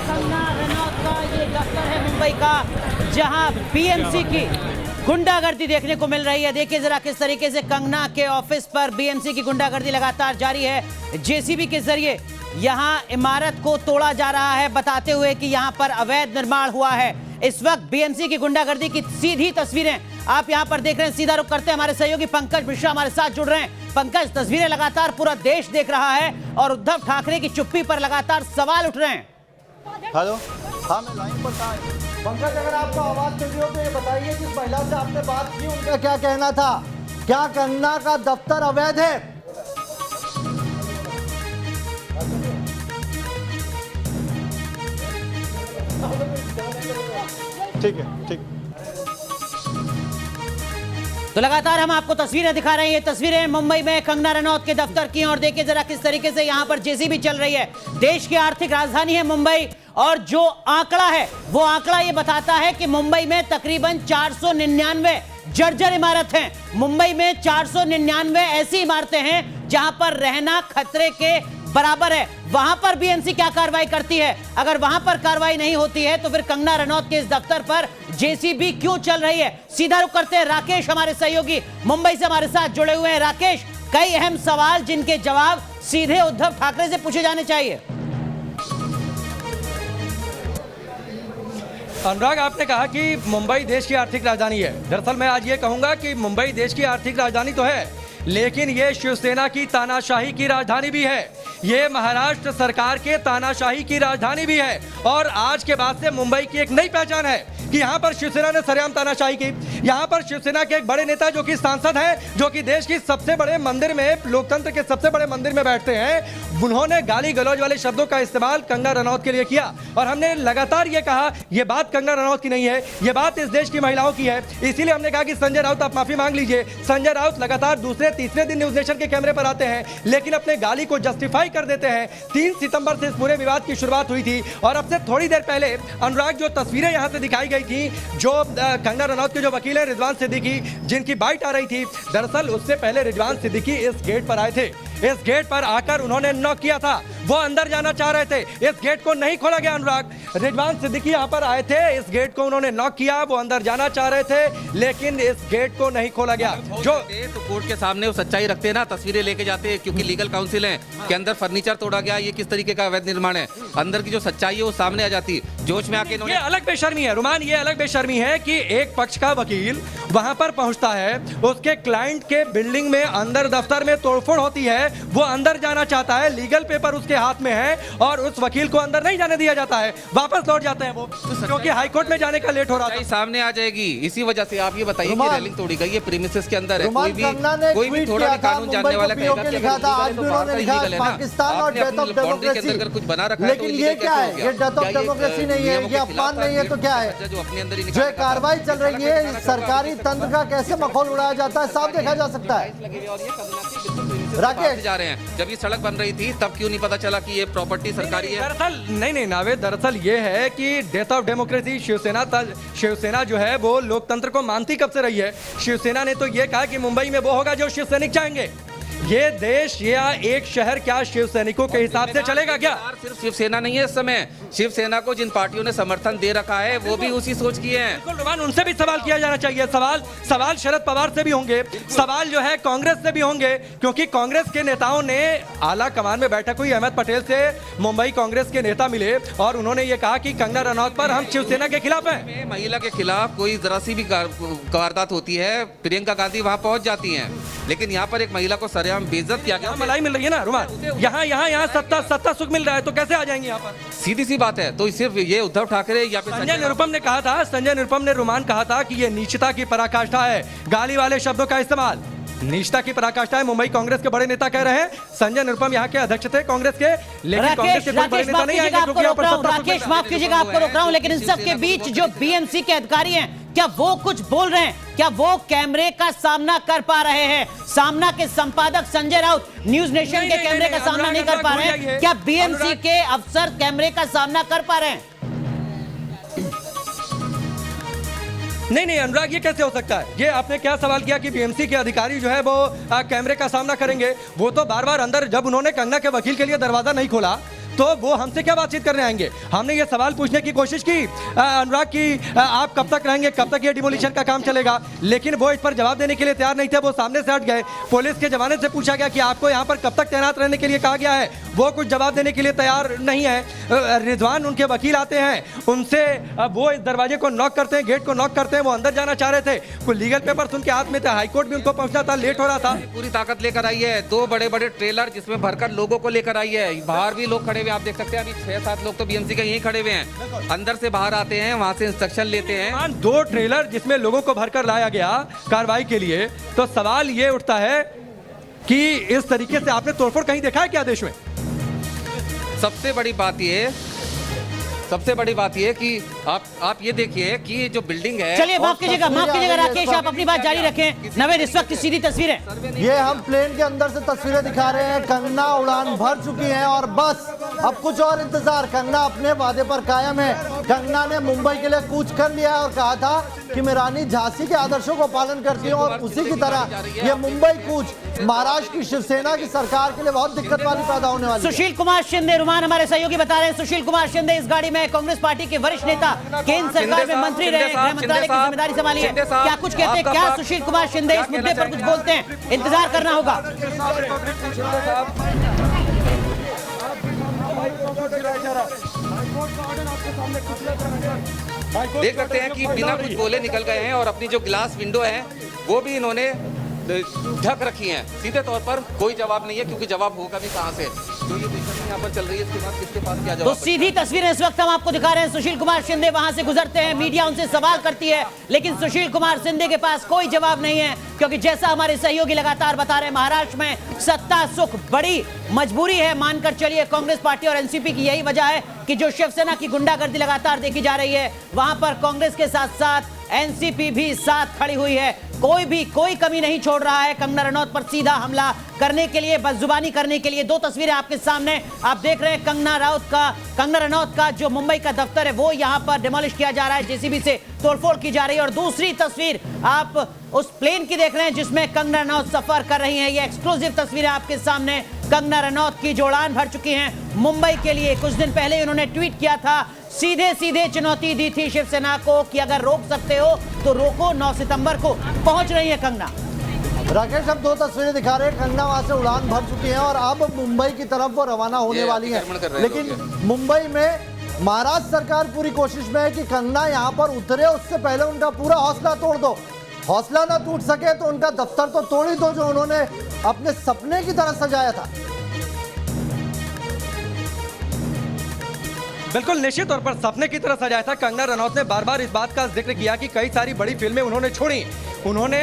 कंगना रनौत का ये दफ्तर है मुंबई का, जहां बीएमसी की गुंडागर्दी देखने को मिल रही है। देखिए जरा किस तरीके से कंगना के ऑफिस पर बीएमसी की गुंडागर्दी लगातार जारी है। जेसीबी के जरिए यहां इमारत को तोड़ा जा रहा है, बताते हुए कि यहां पर अवैध निर्माण हुआ है। इस वक्त बीएमसी की गुंडागर्दी की सीधी तस्वीरें आप यहां पर देख रहे हैं। सीधा रुख करते हैं, हमारे सहयोगी पंकज मिश्रा हमारे साथ जुड़ रहे हैं। पंकज, तस्वीरें लगातार पूरा देश देख रहा है और उद्धव ठाकरे की चुप्पी पर लगातार सवाल उठ रहे हैं। हेलो, हाँ मैं लाइन पर था। पंकज, अगर आपको आवाज मिल रही हो तो ये बताइए, जिस महिला से आपने बात की उनका क्या कहना था? क्या कंगना का दफ्तर अवैध है? ठीक है, ठीक। तो लगातार हम आपको तस्वीरें दिखा रहे हैं। ये तस्वीरें मुंबई में कंगना रनौत के दफ्तर की हैं और देखिए जरा किस तरीके से यहाँ पर जेसीबी चल रही है। देश की आर्थिक राजधानी है मुंबई और जो आंकड़ा है वो आंकड़ा ये बताता है कि मुंबई में तकरीबन 499 जर्जर इमारत हैं। मुंबई में 499 ऐसी इमारतें हैं जहां पर रहना खतरे के बराबर है। वहां पर बीएमसी क्या कार्रवाई करती है? अगर वहां पर कार्रवाई नहीं होती है तो फिर कंगना रनौत के इस दफ्तर पर जेसीबी क्यों चल रही है? सीधा रुख करते हैं, राकेश हमारे सहयोगी मुंबई से हमारे साथ जुड़े हुए हैं। राकेश, कई अहम सवाल जिनके जवाब सीधे उद्धव ठाकरे से पूछे जाने चाहिए। अनुराग, आपने कहा कि मुंबई देश की आर्थिक राजधानी है। दरअसल मैं आज ये कहूंगा कि मुंबई देश की आर्थिक राजधानी तो है, लेकिन ये शिवसेना की तानाशाही की राजधानी भी है। ये महाराष्ट्र सरकार के तानाशाही की राजधानी भी है। और आज के बाद से मुंबई की एक नई पहचान है कि यहाँ पर शिवसेना ने सरेआम तानाशाही की। यहाँ पर शिवसेना के एक बड़े नेता जो कि सांसद हैं, जो कि देश की सबसे बड़े मंदिर में, लोकतंत्र के सबसे बड़े मंदिर में बैठते हैं, उन्होंने गाली गलौज वाले शब्दों का इस्तेमाल कंगना रनौत के लिए किया। और हमने लगातार ये कहा ये बात कंगना रनौत की नहीं है, ये बात इस देश की महिलाओं की है। इसीलिए हमने कहा कि संजय राउत आप माफी मांग लीजिए। संजय राउत लगातार दूसरे तीसरे दिन न्यूज नेशन के कैमरे पर आते हैं, लेकिन अपने गाली को जस्टिफाई कर देते हैं। 3 सितंबर से इस पूरे विवाद की शुरुआत हुई थी और अब से थोड़ी देर पहले अनुराग जो तस्वीरें यहां से दिखाई गई थी, जो कंगना रनौत के जो वकील हैं रिजवान सिद्दीकी, जिनकी बाइट आ रही थी, दरअसल उससे पहले रिजवान सिद्दीकी इस गेट पर आए थे। इस गेट पर आकर उन्होंने नॉक किया था। वो अंदर जाना चाह रहे थे, इस गेट को नहीं खोला गया। अनुराग, रिजवान सिद्दीकी यहाँ पर आए थे, इस गेट को उन्होंने नॉक किया, वो अंदर जाना चाह रहे थे, लेकिन इस गेट को नहीं खोला गया। जो तो कोर्ट के सामने वो सच्चाई रखते हैं ना, तस्वीरें लेके जाते हैं, क्योंकि लीगल काउंसिल है के अंदर फर्नीचर तोड़ा गया, ये किस तरीके का अवैध निर्माण है, अंदर की जो सच्चाई है वो सामने आ जाती है। जोश में आके ये अलग बेशर्मी है रुमान, ये अलग बेशर्मी है कि एक पक्ष का वकील वहां पर पहुंचता है, उसके क्लाइंट के बिल्डिंग में अंदर दफ्तर में तोड़फोड़ होती है, वो अंदर जाना चाहता है, लीगल पेपर उसके हाथ में है और उस वकील को अंदर नहीं जाने दिया जाता है, वापस लौट जाते हैं वो, क्योंकि हाईकोर्ट में जाने का लेट हो रहा था। सामने आ जाएगी। इसी वजह से आप ये बताइए कि रेलिंग तोड़ी गई है, प्रीमिसेस के अंदर है, कोई भी थोड़ा भी कानून जानने वाला कहेगा कि लिखा था, आज भी उन्होंने लिखा पाकिस्तान और डेथ ऑफ डेमोक्रेसी, कुछ बना रखा है। लेकिन ये क्या है? ये डेथ ऑफ डेमोक्रेसी नहीं है, ये अपमान नहीं है, तो क्या है? जो अपने अंदर जो कार्रवाई चल रही है, सरकारी तंत्र का कैसे मखौल उड़ाया जाता है, साफ देखा जा सकता है। राकेश, जा रहे हैं, जब ये सड़क बन रही थी तब क्यों नहीं पता चला कि ये प्रॉपर्टी सरकारी है? दरअसल नहीं नावेद, दरअसल ये है कि डेथ ऑफ डेमोक्रेसी शिवसेना जो है वो लोकतंत्र को मानती कब से रही है। शिवसेना ने तो ये कहा कि मुंबई में वो होगा जो शिव सैनिक चाहेंगे। ये देश या एक शहर क्या शिव सैनिकों के हिसाब से चलेगा क्या? सिर्फ शिवसेना नहीं है इस समय, शिवसेना को जिन पार्टियों ने समर्थन दे रखा है वो भी उसी सोच की है। बिल्कुल रुमान, उनसे भी सवाल किया जाना चाहिए। सवाल शरद पवार से भी होंगे, सवाल जो है कांग्रेस से भी होंगे, क्योंकि कांग्रेस के नेताओं ने आला कमान में बैठक हुई, अहमद पटेल से मुंबई कांग्रेस के नेता मिले और उन्होंने ये कहा कि कंगना रनौत पर हम शिवसेना के खिलाफ हैं। महिला के खिलाफ कोई जरा सी भी वारदात होती है, प्रियंका गांधी वहां पहुंच जाती हैं, लेकिन यहाँ पर एक महिला को सरेआम बेइज्जत किया गया। मलाई मिल रही है ना रुमान, यहाँ सत्ता सुख मिल रहा है, तो कैसे आ जाएंगे यहाँ पर? सीधी सी बात है। तो सिर्फ ये उद्धव ठाकरे या फिर संजय निरुपम ने कहा था, संजय निरुपम ने रुमान कहा था कि ये नीचता की पराकाष्ठा है, गाली वाले शब्दों का इस्तेमाल। निष्ठा की पराकाष्ठा है, मुंबई कांग्रेस के बड़े नेता कह रहे हैं। संजय निरुपम यहाँ के अध्यक्ष थे कांग्रेस के, लेकिन कांग्रेस के कोई बड़े नेता नहीं आएंगे क्योंकि यहाँ पर राकेश माफ कीजिएगा, आपको रोक रहा हूं, लेकिन इन सब के बीच जो बीएमसी के अधिकारी हैं, क्या वो कुछ बोल रहे हैं? क्या वो कैमरे का सामना कर पा रहे हैं? सामना के संपादक संजय राउत न्यूज नेशन के कैमरे का सामना नहीं कर पा रहे हैं? क्या बीएमसी के अफसर कैमरे का सामना कर पा रहे हैं? नहीं अनुराग, ये कैसे हो सकता है? ये आपने क्या सवाल किया कि बीएमसी के अधिकारी जो है वो कैमरे का सामना करेंगे? वो तो बार बार अंदर, जब उन्होंने कंगना के वकील के लिए दरवाजा नहीं खोला तो वो हमसे क्या बातचीत करने आएंगे? हमने ये सवाल पूछने की कोशिश की अनुराग की आप कब तक रहेंगे, कब तक ये डिमोलिशन का काम चलेगा, लेकिन वो इस पर जवाब देने के लिए तैयार नहीं थे। वो सामने से हट गए। पुलिस के जवान से पूछा गया कि आपको यहाँ पर कब तक तैनात रहने के लिए कहा गया है, वो कुछ जवाब देने के लिए तैयार नहीं है। रिजवान उनके वकील आते हैं, उनसे वो इस दरवाजे को नॉक करते हैं, गेट को नॉक करते हैं। वो अंदर जाना चाह रहे थे, कुछ लीगल पेपर्स उनके हाथ में थे, हाईकोर्ट भी उनको पहुंचना था, लेट हो रहा था। पूरी ताकत लेकर आई है, 2 बड़े बड़े ट्रेलर जिसमें भरकर लोगों को लेकर आई है। बाहर भी लोग खड़े हुए आप देख सकते हैं, अभी 6-7 लोग तो बीएमसी के यहीं खड़े हुए हैं। अंदर से बाहर आते हैं, वहां से इंस्ट्रक्शन लेते हैं। 2 ट्रेलर जिसमें लोगों को भरकर लाया गया कार्रवाई के लिए, तो सवाल ये उठता है कि इस तरीके से आपने तोड़फोड़ कहीं देखा है क्या देश में? सबसे बड़ी बात ये कि आप ये देखिए कि ये जो बिल्डिंग है। चलिए माफ कीजिएगा राकेश, आप अपनी बात जारी रखें। नवीन, इस वक्त सीधी तस्वीरें ये हम प्लेन के अंदर से तस्वीरें दिखा रहे हैं। कंगना उड़ान भर चुकी है और बस अब कुछ और इंतजार। कंगना अपने वादे पर कायम है। कंगना ने मुंबई के लिए कूच कर लिया है और कहा था कि मैं रानी झांसी के आदर्शों को पालन करती हूँ, और उसी की तरह ये मुंबई कूच महाराष्ट्र की शिवसेना की सरकार के लिए बहुत दिक्कत वाली पैदा होने वाली है। सुशील कुमार शिंदे रुमान हमारे सहयोगी बता रहे हैं। सुशील कुमार शिंदे इस गाड़ी में कांग्रेस पार्टी के वरिष्ठ नेता, केंद्र सरकार में मंत्री रहे, गृह मंत्रालय की जिम्मेदारी संभाली है। क्या कुछ कहते हैं? क्या सुशील कुमार शिंदे इस मुद्दे पर कुछ बोलते हैं? इंतजार करना होगा। देख सकते हैं कि बिना कुछ बोले निकल गए हैं और अपनी जो ग्लास विंडो है वो भी इन्होंने ढक रखी हैं। सीधे तौर पर कोई जवाब नहीं है, क्योंकि जवाब होगा भी कहां से? जो ये दिक्कत यहाँ पर चल रही है, इसके बाद किसके पास क्या जवाब? तो सीधी तस्वीरें इस वक्त हम आपको दिखा रहे हैं। सुशील कुमार शिंदे वहां से गुजरते हैं, मीडिया उनसे सवाल करती है, लेकिन सुशील कुमार शिंदे के पास कोई जवाब नहीं है, क्योंकि जैसा हमारे सहयोगी लगातार बता रहे हैं, महाराष्ट्र में सत्ता सुख बड़ी मजबूरी है। मानकर चलिए कांग्रेस पार्टी और एनसीपी की यही वजह है कि जो शिवसेना की गुंडागर्दी लगातार देखी जा रही है, वहां पर कांग्रेस के साथ साथ एनसीपी भी साथ खड़ी हुई है। कोई कमी नहीं छोड़ रहा है कंगना रनौत पर सीधा हमला करने के लिए, बदजुबानी करने के लिए। 2 तस्वीरें आपके सामने आप देख रहे हैं। कंगना रनौत का जो मुंबई का दफ्तर है वो यहां पर डिमोलिश किया जा रहा है, जेसीबी से तोड़फोड़ की जा रही है। और दूसरी तस्वीर आप उस प्लेन की देख रहे हैं जिसमें कंगना रनौत सफर कर रही हैं। ये एक्सक्लूसिव तस्वीरें आपके सामने कंगना रनौत की जो उड़ान भर चुकी हैं मुंबई के लिए। कुछ दिन पहले उन्होंने ट्वीट किया था, सीधे चुनौती दी थी शिवसेना को कि अगर रोक सकते हो तो रोको। 9 सितंबर को पहुंच रही है कंगना। राकेश, हम 2 तस्वीरें दिखा रहे हैं। कंगना वहां से उड़ान भर चुकी हैं और अब मुंबई की तरफ वो रवाना होने वाली है। लेकिन मुंबई में महाराष्ट्र सरकार पूरी कोशिश में है कि कंगना यहाँ पर उतरे, उससे पहले उनका पूरा हौसला तोड़ दो। हौसला ना टूट सके तो उनका दफ्तर तो तोड़ ही दो, जो उन्होंने अपने सपने की तरह सजाया था। बिल्कुल निश्चित तौर पर सपने की तरह सजाया था। कंगना रनौत ने बार बार इस बात का जिक्र किया कि कई सारी बड़ी फिल्में उन्होंने छोड़ी। उन्होंने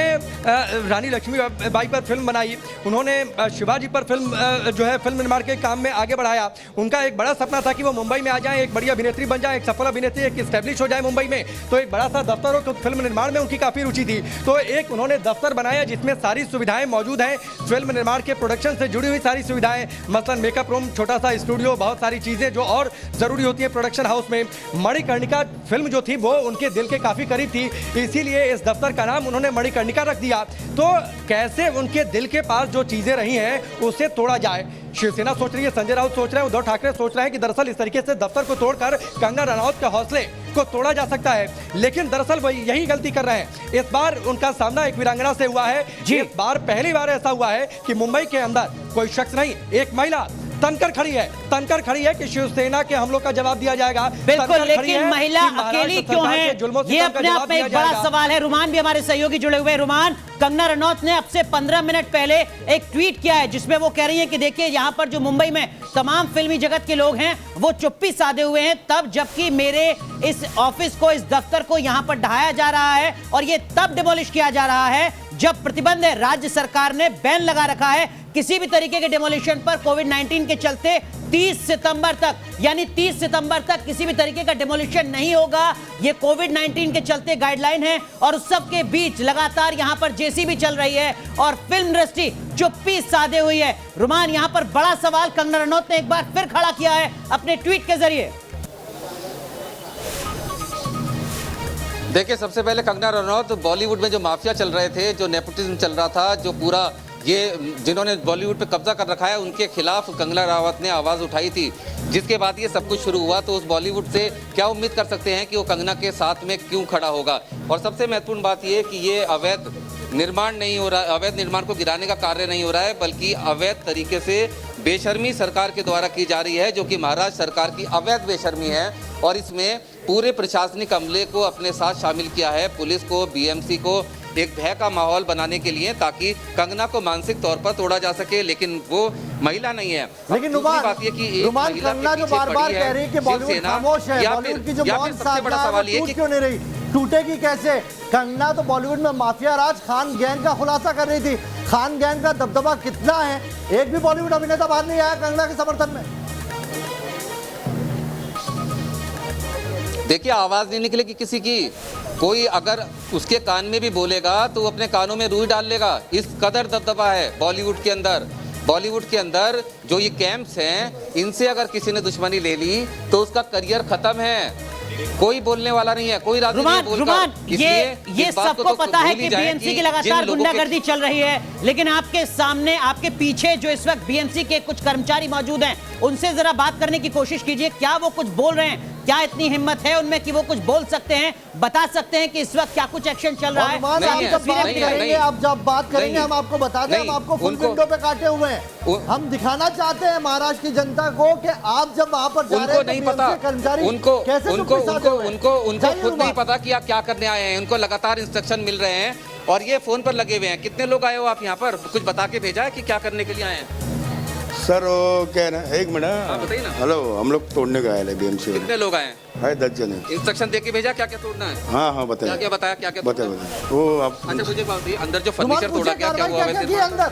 रानी लक्ष्मीबाई पर फिल्म बनाई, उन्होंने शिवाजी पर फिल्म जो है फिल्म निर्माण के काम में आगे बढ़ाया। उनका एक बड़ा सपना था कि वो मुंबई में आ जाए, एक बड़ी अभिनेत्री बन जाए, एक सफल अभिनेत्री, एक स्टैब्लिश हो जाए मुंबई में। तो एक बड़ा सा दफ्तर हो, फिल्म निर्माण में उनकी काफ़ी रुचि थी। तो एक उन्होंने दफ्तर बनाया जिसमें सारी सुविधाएं मौजूद हैं, फिल्म निर्माण के प्रोडक्शन से जुड़ी हुई सारी सुविधाएं, मसलन मेकअप रूम, छोटा सा स्टूडियो, बहुत सारी चीज़ें जो और ज़रूरी होती है प्रोडक्शन हाउस में। मणिकर्णिका फिल्म जो थी वो उनके दिल के काफ़ी करीब थी, इसीलिए इस दफ्तर का नाम उन्होंने मणिकर्णिका रख दिया। तो कैसे उनके दिल के पास जो चीजें रही हैं उसे तोड़ा जाए, शिवसेना सोच रही है, संजय राउत सोच रहे हैं, उद्धव ठाकरे सोच रहे हैं कि दरअसल इस तरीके से दफ्तर को तोड़कर कंगना रनौत के हौसले को तोड़ा जा सकता है। लेकिन दरअसल वही यही गलती कर रहे हैं। इस बार उनका सामना एक वीरांगना से हुआ है। इस बार पहली बार ऐसा हुआ है कि मुंबई के अंदर कोई शख्स नहीं, एक महिला तनकर खड़ी है कि शिवसेना के हमलों का जवाब दिया जाएगा। बिल्कुल, लेकिन महिला अकेली क्यों है, ये अपने आप में एक बड़ा सवाल है। रुमान भी हमारे सहयोगी जुड़े हुए। रुमान, कंगना रनौत ने अब से 15 मिनट पहले एक ट्वीट किया है जिसमें वो कह रही है कि देखिए यहाँ पर जो मुंबई में तमाम फिल्मी जगत के लोग हैं वो चुप्पी साधे हुए हैं, तब जबकि मेरे इस ऑफिस को, इस दफ्तर को यहाँ पर ढहाया जा रहा है और ये तब डिमोलिश किया जा रहा है जब प्रतिबंध है, राज्य सरकार ने बैन लगा रखा है किसी भी तरीके के डेमोलिशन पर कोविड-19 के चलते 30 सितंबर तक, यानी 30 सितंबर तक किसी भी तरीके का डेमोलिशन नहीं होगा। ये कोविड-19 के चलते गाइडलाइन है और उस सब के बीच लगातार यहां पर जेसीबी चल रही है और फिल्म इंडस्ट्री चुप्पी साधे हुई है। रुमान, यहां पर बड़ा सवाल कंगना रनौत ने एक बार फिर खड़ा किया है अपने ट्वीट के जरिए। देखिए, सबसे पहले कंगना रनौत बॉलीवुड में जो माफिया चल रहे थे, जो नेपोटिज्म चल रहा था, जो पूरा ये जिन्होंने बॉलीवुड पे कब्जा कर रखा है, उनके खिलाफ कंगना रनौत ने आवाज़ उठाई थी। जिसके बाद ये सब कुछ शुरू हुआ, तो उस बॉलीवुड से क्या उम्मीद कर सकते हैं कि वो कंगना के साथ में क्यों खड़ा होगा। और सबसे महत्वपूर्ण बात ये कि ये अवैध निर्माण नहीं हो रहा, अवैध निर्माण को गिराने का कार्य नहीं हो रहा है, बल्कि अवैध तरीके से बेशर्मी सरकार के द्वारा की जा रही है, जो कि महाराष्ट्र सरकार की अवैध बेशर्मी है। और इसमें पूरे प्रशासनिक अमले को अपने साथ शामिल किया है, पुलिस को, बीएमसी को, एक भय का माहौल बनाने के लिए, ताकि कंगना को मानसिक तौर पर तोड़ा जा सके। लेकिन वो महिला नहीं है। लेकिन बात ये कि कंगना जो बार-बार कह रही है कि बॉलीवुड खामोश है, बॉलीवुड की जो मौन साधना है वो टूट क्यों नहीं रही, टूटेगी कैसे? कंगना तो बॉलीवुड में माफिया राज खान गैंग का खुलासा कर रही थी। खान गैंग का दबदबा कितना है, एक भी बॉलीवुड अभिनेता बाहर नहीं आया कंगना के समर्थन में। देखिए, आवाज नहीं निकलेगी किसी की। कोई अगर उसके कान में भी बोलेगा तो वो अपने कानों में रुई डाल लेगा। इस कदर दबदबा है बॉलीवुड के अंदर। बॉलीवुड के अंदर जो ये कैंप्स हैं, इनसे अगर किसी ने दुश्मनी ले ली तो उसका करियर खत्म है। कोई बोलने वाला नहीं है, कोई रुमान, ये सबको पता है कि बीएमसी की लगातार गुंडागर्दी चल रही है, लेकिन आपके सामने, आपके पीछे जो इस वक्त बीएमसी के कुछ कर्मचारी मौजूद हैं, उनसे जरा बात करने की कोशिश कीजिए। क्या वो कुछ बोल रहे हैं? क्या इतनी हिम्मत है उनमें कि वो कुछ बोल सकते हैं, बता सकते हैं कि इस वक्त क्या कुछ एक्शन चल रहा है? आप जब बात करेंगे हम आपको बता दें, हम आपको फुल विंडो पे काटे हुए हैं। हम दिखाना चाहते हैं महाराष्ट्र की जनता को कि आप जब वहां पर जा रहे हैं, नहीं पता कर्मचारी उनको कैसे खुद नहीं पता कि आप क्या करने आए हैं। उनको लगातार इंस्ट्रक्शन मिल रहे हैं और ये फोन पर लगे हुए हैं। कितने लोग आए हो आप यहाँ पर? कुछ बता के भेजा है कि क्या करने के लिए आए हैं? सर वो क्या है ना, एक मिनट, बताइए ना। हेलो, हम लोग तोड़ने का आए बीएमसी। कितने लोग आए हैं? 10 जने। इंस्ट्रक्शन देके भेजा क्या क्या तोड़ना है? हाँ बताया। क्या क्या बताया? क्या क्या बताया? वो आप अच्छा, मुझे बात बताइए, अंदर जो फर्नीचर तोड़ा, क्या क्या हुआ? अंदर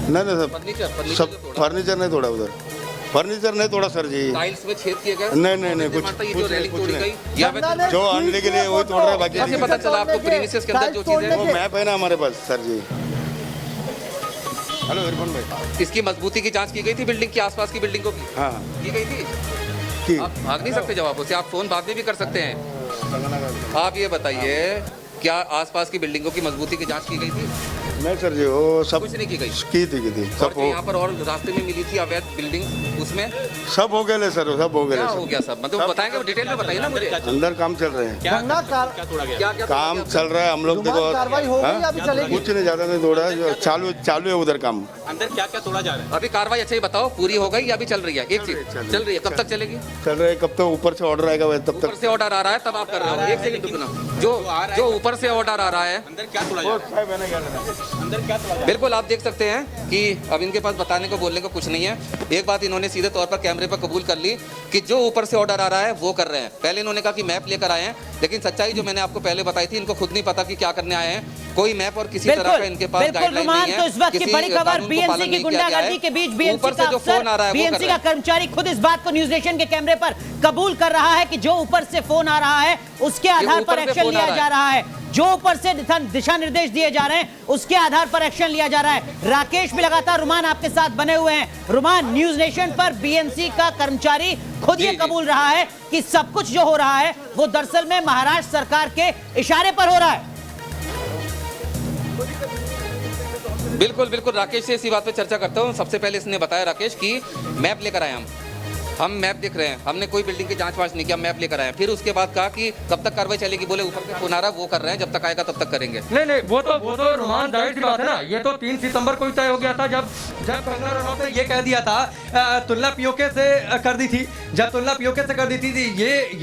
नहीं सब फर्नीचर नहीं तोड़ा, उधर फर्नीचर नहीं तोड़ा सर जी। टाइल्स में छेद किए गए? नहीं कुछ नहीं, जो आने के लिए वही तोड़ रहा है। बाकी कैसे पता चला आपको प्रीमिसेस के अंदर जो चीज है? वो मैप है ना हमारे पास सर जी। हेलो इरफान भाई, इसकी मजबूती की जांच की गई थी बिल्डिंग की, आसपास की बिल्डिंगों की? हाँ की गई थी। आप भाग नहीं सकते जवाबों से, आप फोन बाद में भी कर सकते हैं। आप ये बताइए, क्या आसपास की बिल्डिंगों की मजबूती की जांच की गई थी? नहीं सर जी, वो सब कुछ नहीं की गई। की थी सब। यहाँ पर और रास्ते में मिली थी अवैध बिल्डिंग, उसमें सब हो गए सर, सब हो गए। क्या हो गया सब? मतलब बताएंगे, डिटेल में बताइए ना मुझे। अंदर काम चल रहे हैं, क्या काम चल रहा है। हम लोग देखो कुछ नहीं, ज्यादा नहीं तोड़ा, चालू है उधर काम। अंदर क्या क्या तोड़ा जा रहा है? अभी कार्रवाई अच्छा ही बताओ, पूरी हो गई या अभी चल रही है? एक चीज चल रही है, कब तक चलेगी? चल रहा है, कब तक ऊपर से ऑर्डर आएगा तब तक। ऊपर से ऑर्डर आ रहा है तब आप कर रहे हो? एक सेकंड रुकना। जो ऊपर से ऑर्डर आ रहा है, अंदर क्या तोड़ा जा रहा है? अंदर क्या तोड़ा? बिल्कुल, आप देख सकते हैं कि अब इनके पास बताने को, बोलने को कुछ नहीं है। एक बात इन्होंने सीधे तौर पर कैमरे पर कबूल कर ली कि जो ऊपर से ऑर्डर आ रहा है वो कर रहे हैं। पहले इन्होंने कहा कि मैप लेकर आए हैं, लेकिन सच्चाई जो मैंने आपको पहले बताई थी, इनको खुद नहीं पता कि क्या करने आए हैं। कोई मैप और किसी तरह का इनके पास गाइडलाइन नहीं है। तो इस वक्त की बड़ी खबर, बीएमसी की गुंडागर्दी के बीच बीएमसी का कर्मचारी खुद इस बात को न्यूज नेशन के कैमरे पर कबूल कर रहा है कि जो ऊपर से फोन आ रहा है उसके आधार पर एक्शन लिया जा रहा है। जो ऊपर से दिशा निर्देश दिए जा रहे हैं उसके आधार पर एक्शन लिया जा रहा है। राकेश भी लगातार रुमान आपके साथ बने हुए हैं। रुमान, न्यूज नेशन पर बीएमसी का कर्मचारी खुद ये कबूल रहा है कि सब कुछ जो हो रहा है वो दरअसल में महाराष्ट्र सरकार के इशारे पर हो रहा है। बिल्कुल राकेश से इसी बात पे चर्चा करता हूँ। सबसे पहले इसने बताया, राकेश, की मैप लेकर आए हम मैप देख रहे हैं, हमने कोई बिल्डिंग की जांच वांच नहीं किया, मैप लेकर आए। फिर उसके बाद कहा कि कब तक कार्रवाई चलेगी? बोले ऊपर से फोन आ रहा, वो कर रहे हैं, जब तक आएगा तब तक करेंगे। नहीं, वो तो रुमान, जाहिर सी बात है ना, ये तो 3 सितंबर को ही तय हो गया था, जब कंगना रनौत ने ये कह दिया था, तुलना पीओके से कर दी थी। जब तुलना पीओके से कर दी थी,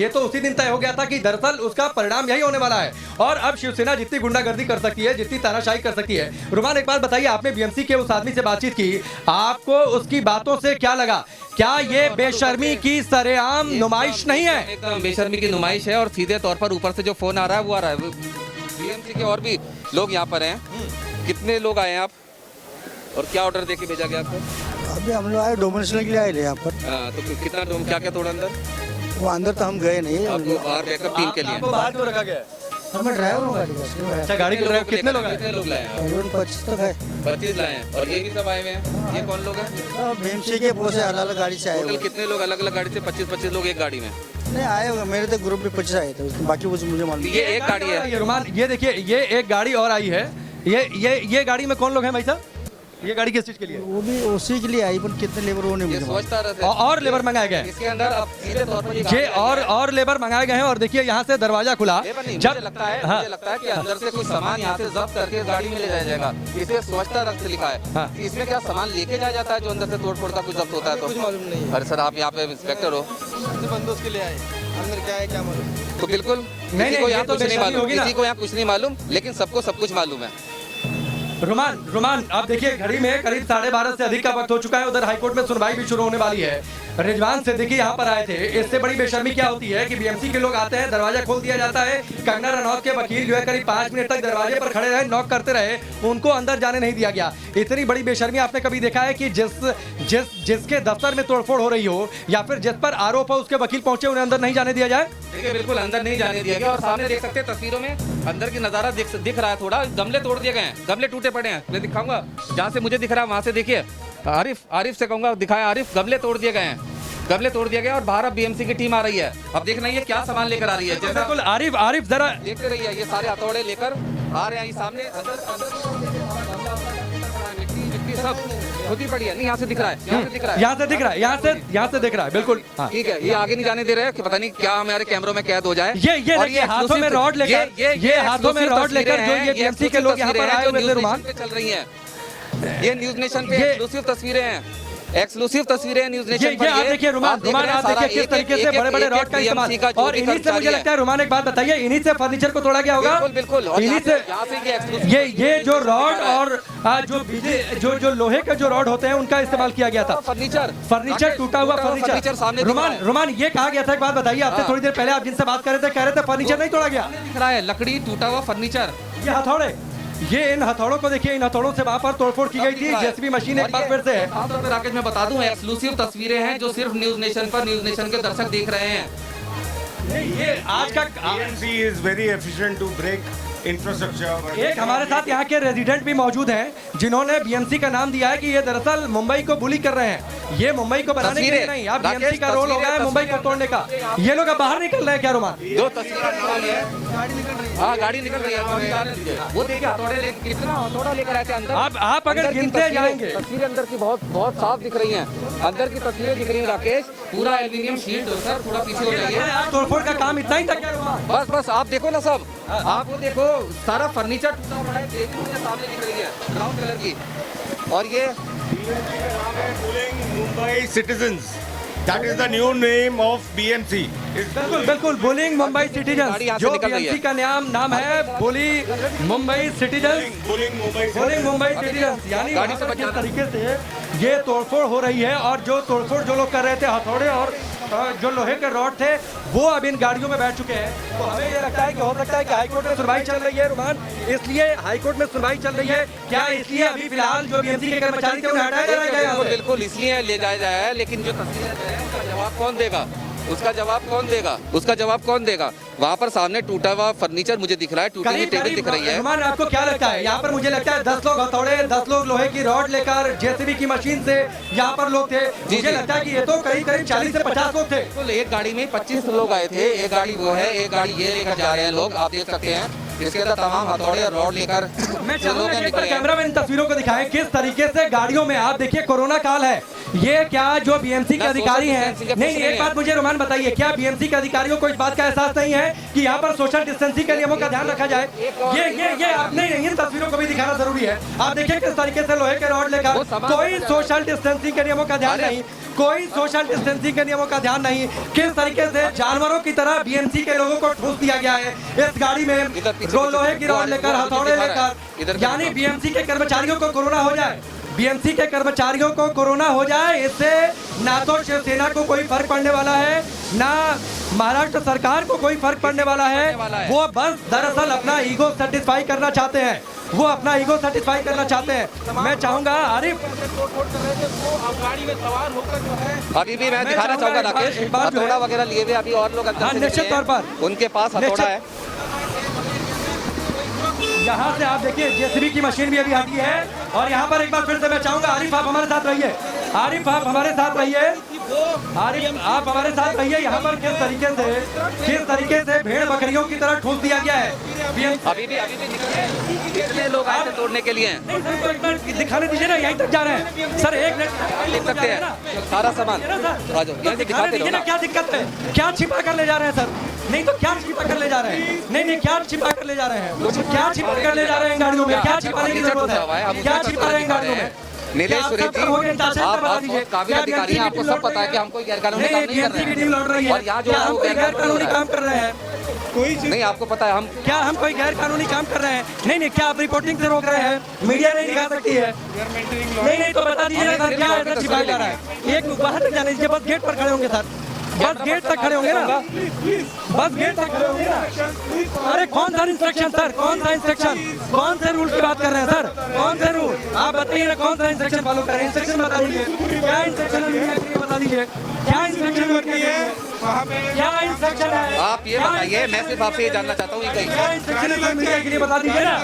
ये तो उसी दिन तय हो गया था कि दरअसल उसका परिणाम यही होने वाला है। और अब शिवसेना जितनी गुंडागर्दी कर सकती है, जितनी तानाशाही कर सकती है। रुमान, एक बात बताइए, आपने बीएमसी के उस आदमी से बातचीत की, आपको उसकी बातों से क्या लगा? क्या ये बेशर्मी की सरेआम नुमाइश नहीं है? एकदम बेशर्मी की नुमाइश है। और सीधे तौर पर ऊपर से जो फोन आ रहा है वो आ रहा है, बीएमसी के और भी लोग यहाँ पर हैं। कितने लोग आए हैं आप और क्या ऑर्डर देके भेजा गया आपको? अभी हम लोग आए डोमिनेशन के लिए आए यहाँ पर। तो कितना क्या क्या तोड़ा अंदर? वो अंदर तो हम गए नहीं। आपको बाहर बैकअप टीम के लिए बाहर क्यों रखा गया? मैं ड्राइवर हूँ गाड़ी का। अच्छा, गाड़ी के ड्राइवर कितने लोग आए? कितने लोग लाए हैं? 25 तक है। 25 लाए हैं और ये भी सब आए हुए हैं। ये कौन लोग हैं? बीएमसी के बहुत से अलग अलग गाड़ी से आए टोटल हुए। कितने लोग अलग अलग गाड़ी से? 25 लोग एक गाड़ी में नहीं आए हुए, मेरे तो ग्रुप में 25 आए थे, बाकी कुछ मुझे मालूम नहीं। ये एक गाड़ी है। ये रुमान, ये देखिए, ये एक गाड़ी और आई है। ये गाड़ी में कौन लोग हैं भाई साहब? ये गाड़ी किस चीज के लिए? वो भी उसी के लिए आई, पर कितने लेबर वो नहीं ये मुझे मालूम। सोचता रहता है। और लेबर मंगाए गए हैं इसके अंदर अब सीधे तौर पर ये, और लेबर मंगाए गए हैं। और देखिए यहाँ से दरवाजा खुला। मुझे लगता है हाँ। मुझे लगता है कि अंदर से कुछ सामान यहाँ से जब्त करके गाड़ी में ले जाया जाएगा। इसे स्वच्छता रक्त लिखा है। हाँ। इसमें क्या सामान लेके जाया जाता है जो अंदर से तोड़ फोड़ का कुछ जब्त होता है? तो कुछ मालूम नहीं। अरे सर, आप यहाँ पे इंस्पेक्टर हो बंदोबस्त के लिए आए, अंदर क्या है क्या मालूम। तो बिल्कुल नहीं, किसी को ये यहाँ तो कुछ नहीं बेशर्मी मालूम, होगी ना। किसी को यहाँ कुछ नहीं मालूम, लेकिन सबको सब कुछ मालूम है। रुमान आप देखिए, घड़ी में करीब 12:30 से अधिक का वक्त हो चुका है। उधर हाईकोर्ट में सुनवाई भी शुरू होने वाली है। रिजवान सिद्दीकी यहाँ पर आए थे। इससे बड़ी बेशर्मी क्या होती है कि बीएमसी के लोग आते हैं, दरवाजा खोल दिया जाता है। कंगना रनौत के वकील जो है करीब 5 मिनट तक दरवाजे पर खड़े रहे, नॉक करते रहे, उनको अंदर जाने नहीं दिया गया। इतनी बड़ी बेशर्मी आपने कभी देखा है कि जिसके दफ्तर में तोड़फोड़ हो रही हो या फिर जिस पर आरोप हो उसके वकील पहुंचे, उन्हें अंदर नहीं जाने दिया जाए? देखिए, बिल्कुल अंदर नहीं जाने दिया गया। और सामने देख सकते हैं तस्वीरों में अंदर की नजारा दिख रहा है। थोड़ा गमले तोड़ दिए गए हैं, गमले टूटे पड़े हैं। मैं दिखाऊंगा जहाँ से मुझे दिख रहा है वहां से। देखिए, आरिफ से कहूंगा दिखाएं। आरिफ, गमले तोड़ दिए गए हैं, गमले तोड़ दिए गए और बाहर अब बीएमसी की टीम आ रही है। अब देखना ये क्या सामान लेकर आ रही है। जैसा बिल्कुल आरिफ जरा देखते रहिए, ये सारे हथौड़े लेकर आ रहे हैं। ये सामने मिट्टी सब खुदी पड़ी है। नहीं, यहाँ से दिख रहा है, यहाँ से दिख रहा है, यहाँ से दिख रहा है, यहाँ से दिख रहा है। बिल्कुल हाँ। ठीक है। ये आगे नहीं जाने दे रहे हैं कि पता नहीं क्या हमारे कैमरों में कैद हो जाए। ये और देखिए, हाथों में रॉड लेकर, ये हाथों में रॉड लेकर जो ये बीएमसी के लोग यहाँ पर आए हुए थे रुमान, चल रही हैं। ये न्यूज नेशन पे एक्सक्लूसिव तस्वीरें हैं, एक्सक्लूसिव तस्वीरें न्यूज नेशन पर। आप देखिए रुमान, आप देखिए किस तरीके से बड़े बड़े रॉड का इस्तेमाल। और इन्हीं से मुझे लगता है रुमान, एक बात बताइए, इन्हीं से फर्नीचर को तोड़ा गया होगा। बिल्कुल। इन्हीं से ये जो रॉड और जो लोहे के जो रॉड होते हैं उनका इस्तेमाल किया गया था। फर्नीचर टूटा हुआ फर्नीचर सामने। रुमान ये कहा गया था, एक बात बताइए, आपसे थोड़ी देर पहले आप जिनसे बात कर रहे थे, कह रहे थे फर्नीचर नहीं तोड़ा गया। दिख रहा है लकड़ी, टूटा हुआ फर्नीचर, ये हथौड़े, ये इन हथौड़ों को देखिए, इन हथौड़ों से वहां पर तोड़फोड़ की गई थी। जेसीबी मशीन एक बार फिर से है। आमतौर पर राकेश मैं बता दूं, एक्सक्लूसिव तस्वीरें हैं जो सिर्फ न्यूज नेशन पर, न्यूज नेशन के दर्शक देख रहे हैं। ये आज का BMC is very efficient to break infrastructure. एक हमारे साथ यहाँ के रेजिडेंट भी मौजूद हैं जिन्होंने बीएमसी का नाम दिया है कि ये दरअसल मुंबई को बुली कर रहे हैं। ये मुंबई को बनाने के लिए नहीं, आप बीएमसी का रोल हो गया है मुंबई को तोड़ने का। ये लोग अब बाहर निकल रहे हैं क्या रुमान? दो तस्वीरें, हाँ गाड़ी निकल रही है। वो देखिए हथौड़े, कितना हथौड़ा लेकर आए थे अंदर। आप अगर गिनते जाएंगे, तस्वीरें अंदर की बहुत साफ दिख रही हैं। अंदर की तस्वीरें दिख रही हैं राकेश, पूरा एल्यूमिनियम शीट। सर थोड़ा पीछे हो जाइए। तोड़फोड़ का काम इतना ही तक है। बस आप देखो ना सब, आप वो देखो सारा फर्नीचर टूटा पड़ा है। सामने दिख रही है ब्राउन कलर की। और ये Mumbai citizens. That is the new name of BMC. बिल्कुल बुलिंग मुंबई सिटीजन, जो बीएमसी का नाम है bully Mumbai citizen, bullying Mumbai citizen. यानी किस तरीके से ये तोड़फोड़ हो रही है और जो तोड़फोड़ जो लोग कर रहे थे, हथौड़े और जो लोहे के रॉड थे, वो अब इन गाड़ियों में बैठ चुके हैं। तो हमें ये लगता है कि हो सकता है कि हाईकोर्ट में सुनवाई चल रही है रुमान, इसलिए हाईकोर्ट में सुनवाई चल रही है क्या, इसलिए अभी फिलहाल जो बीएमसी के कर्मचारी थे उन्हें हटाया जाएगा? बिल्कुल इसलिए ले जाया जाए है, लेकिन जो तस्वीरें हैं उसका जवाब कौन देगा? उसका जवाब कौन देगा? वहाँ पर सामने टूटा हुआ फर्नीचर मुझे दिख रहा है, टूटी हुई टेबल दिख रही है। रुमान आपको क्या लगता है, यहाँ पर मुझे लगता है 10 लोग हथौड़े, 10 लोग लोहे की रॉड लेकर जेसीबी की मशीन से यहाँ पर लोग थे। मुझे लगता है कि ये तो करीब 40 से 50 लोग थे। तो एक गाड़ी में 25 लोग आए थे। एक गाड़ी वो है, एक गाड़ी ये लेकर जा रहे हैं लोग, आप देख सकते हैं। इसके अंदर तमाम हथौड़े और रॉड लेकर मैं चाहूंगा कि एक बार कैमरामैन इन तस्वीरों को दिखाएं किस तरीके से गाड़ियों में। आप देखिए कोरोना काल है, ये क्या जो बीएमसी के अधिकारी हैं, नहीं एक बात मुझे रुमान बताइए, क्या बीएमसी के अधिकारियों को इस बात का एहसास नहीं है कि यहाँ पर सोशल डिस्टेंसिंग के नियमों का ध्यान रखा जाए? ये आपने इन तस्वीरों को भी दिखाना जरूरी है। आप देखिए किस तरीके से लोहे के रॉड लेकर, कोई सोशल डिस्टेंसिंग के नियमों का ध्यान नहीं, कोई सोशल डिस्टेंसिंग के नियमों का ध्यान नहीं। किस तरीके से जानवरों की तरह बीएमसी के लोगों को ठूस दिया गया है इस गाड़ी में, लोहे की रॉड लेकर, हथौड़े लेकर। यानी बीएमसी के कर्मचारियों को कोरोना हो जाए, बीएमसी के कर्मचारियों को कोरोना हो जाए, इससे ना तो शिवसेना को कोई फर्क पड़ने वाला है, ना महाराष्ट्र सरकार को कोई फर्क पड़ने वाला है। वो बस दरअसल अपना ईगो सेटिस्फाई करना चाहते हैं, वो अपना ईगो सेटिस्फाई करना चाहते हैं। मैं चाहूंगा आरिफ गाड़ी में सवार होकर जो है अभी भी मैं दिखाना चाहूंगा राकेश, हथौड़ा वगैरह लिए हुए अभी और लोग अंदर से निश्चित तौर पर उनके पास हथौड़ा है। यहाँ से आप देखिए जेसीबी की मशीन भी अभी आती है और यहाँ पर एक बार फिर से मैं चाहूंगा आरिफ आप हमारे साथ रहिए, आरिफ आप हमारे साथ रहिए, आरिफ आप हमारे साथ रहिए। यहाँ पर किस तरीके से भेड़ बकरियों की तरह ठूस दिया गया है। अभी भी कितने लोग आए थे तोड़ने के लिए? दिखाने दीजिए ना, यहीं तक जा रहे हैं सर, एक मिनट देख सकते हैं सारा सामान। आ जाओ यहाँ से दिखाते रहो ना, क्या दिक्कत है? क्या छिपा कर ले जा रहे हैं सर? नहीं तो क्या छिपा कर ले जा रहे हैं? नहीं क्या छिपा कर ले जा रहे हैं? क्या छिपा कर ले जा रहे हैं गाड़ियों में? क्या छिपाने की जरूरत है? क्या छिपा रहे हैं गाड़ियों में? नीलेश सुरेश जी, आप काबिल अधिकारी हैं, आपको सब पता है कि हम कोई गैरकानूनी काम नहीं कर रहे हैं और यहाँ जो गैरकानूनी काम कर रहे हैं कोई नहीं, आपको पता है हम कोई गैर कानूनी काम कर रहे हैं? नहीं क्या आप रिपोर्टिंग से रोक रहे हैं? मीडिया नहीं दिखा सकती है? नहीं तो बता दीजिए सर, क्या ऐसा छिपाया जा रहा है? एक बाहर तक जाने दीजिए, बस गेट पर खड़े होंगे सर, बस गेट तक खड़े होंगे ना, बस गेट तक खड़े होंगे ना। अरे कौन सा इंस्ट्रक्शन सर, कौन सा इंस्ट्रक्शन, कौन से रूल की बात कर रहे हैं सर? कौन से रूल आप बताइए ना, कौन सा इंस्ट्रक्शन फॉलो कर रहे हैं? इंस्ट्रक्शन बता दीजिए, क्या इंस्ट्रक्शन है बता दीजिए, क्या इंस्ट्रक्शन है? क्या इंस्ट्रक्शन है? आप ये बताइए, मैं सिर्फ आपसे ये जानना चाहता हूँ क्या इंस्ट्रक्शन है मीडिया के लिए, बता दीजिए ना,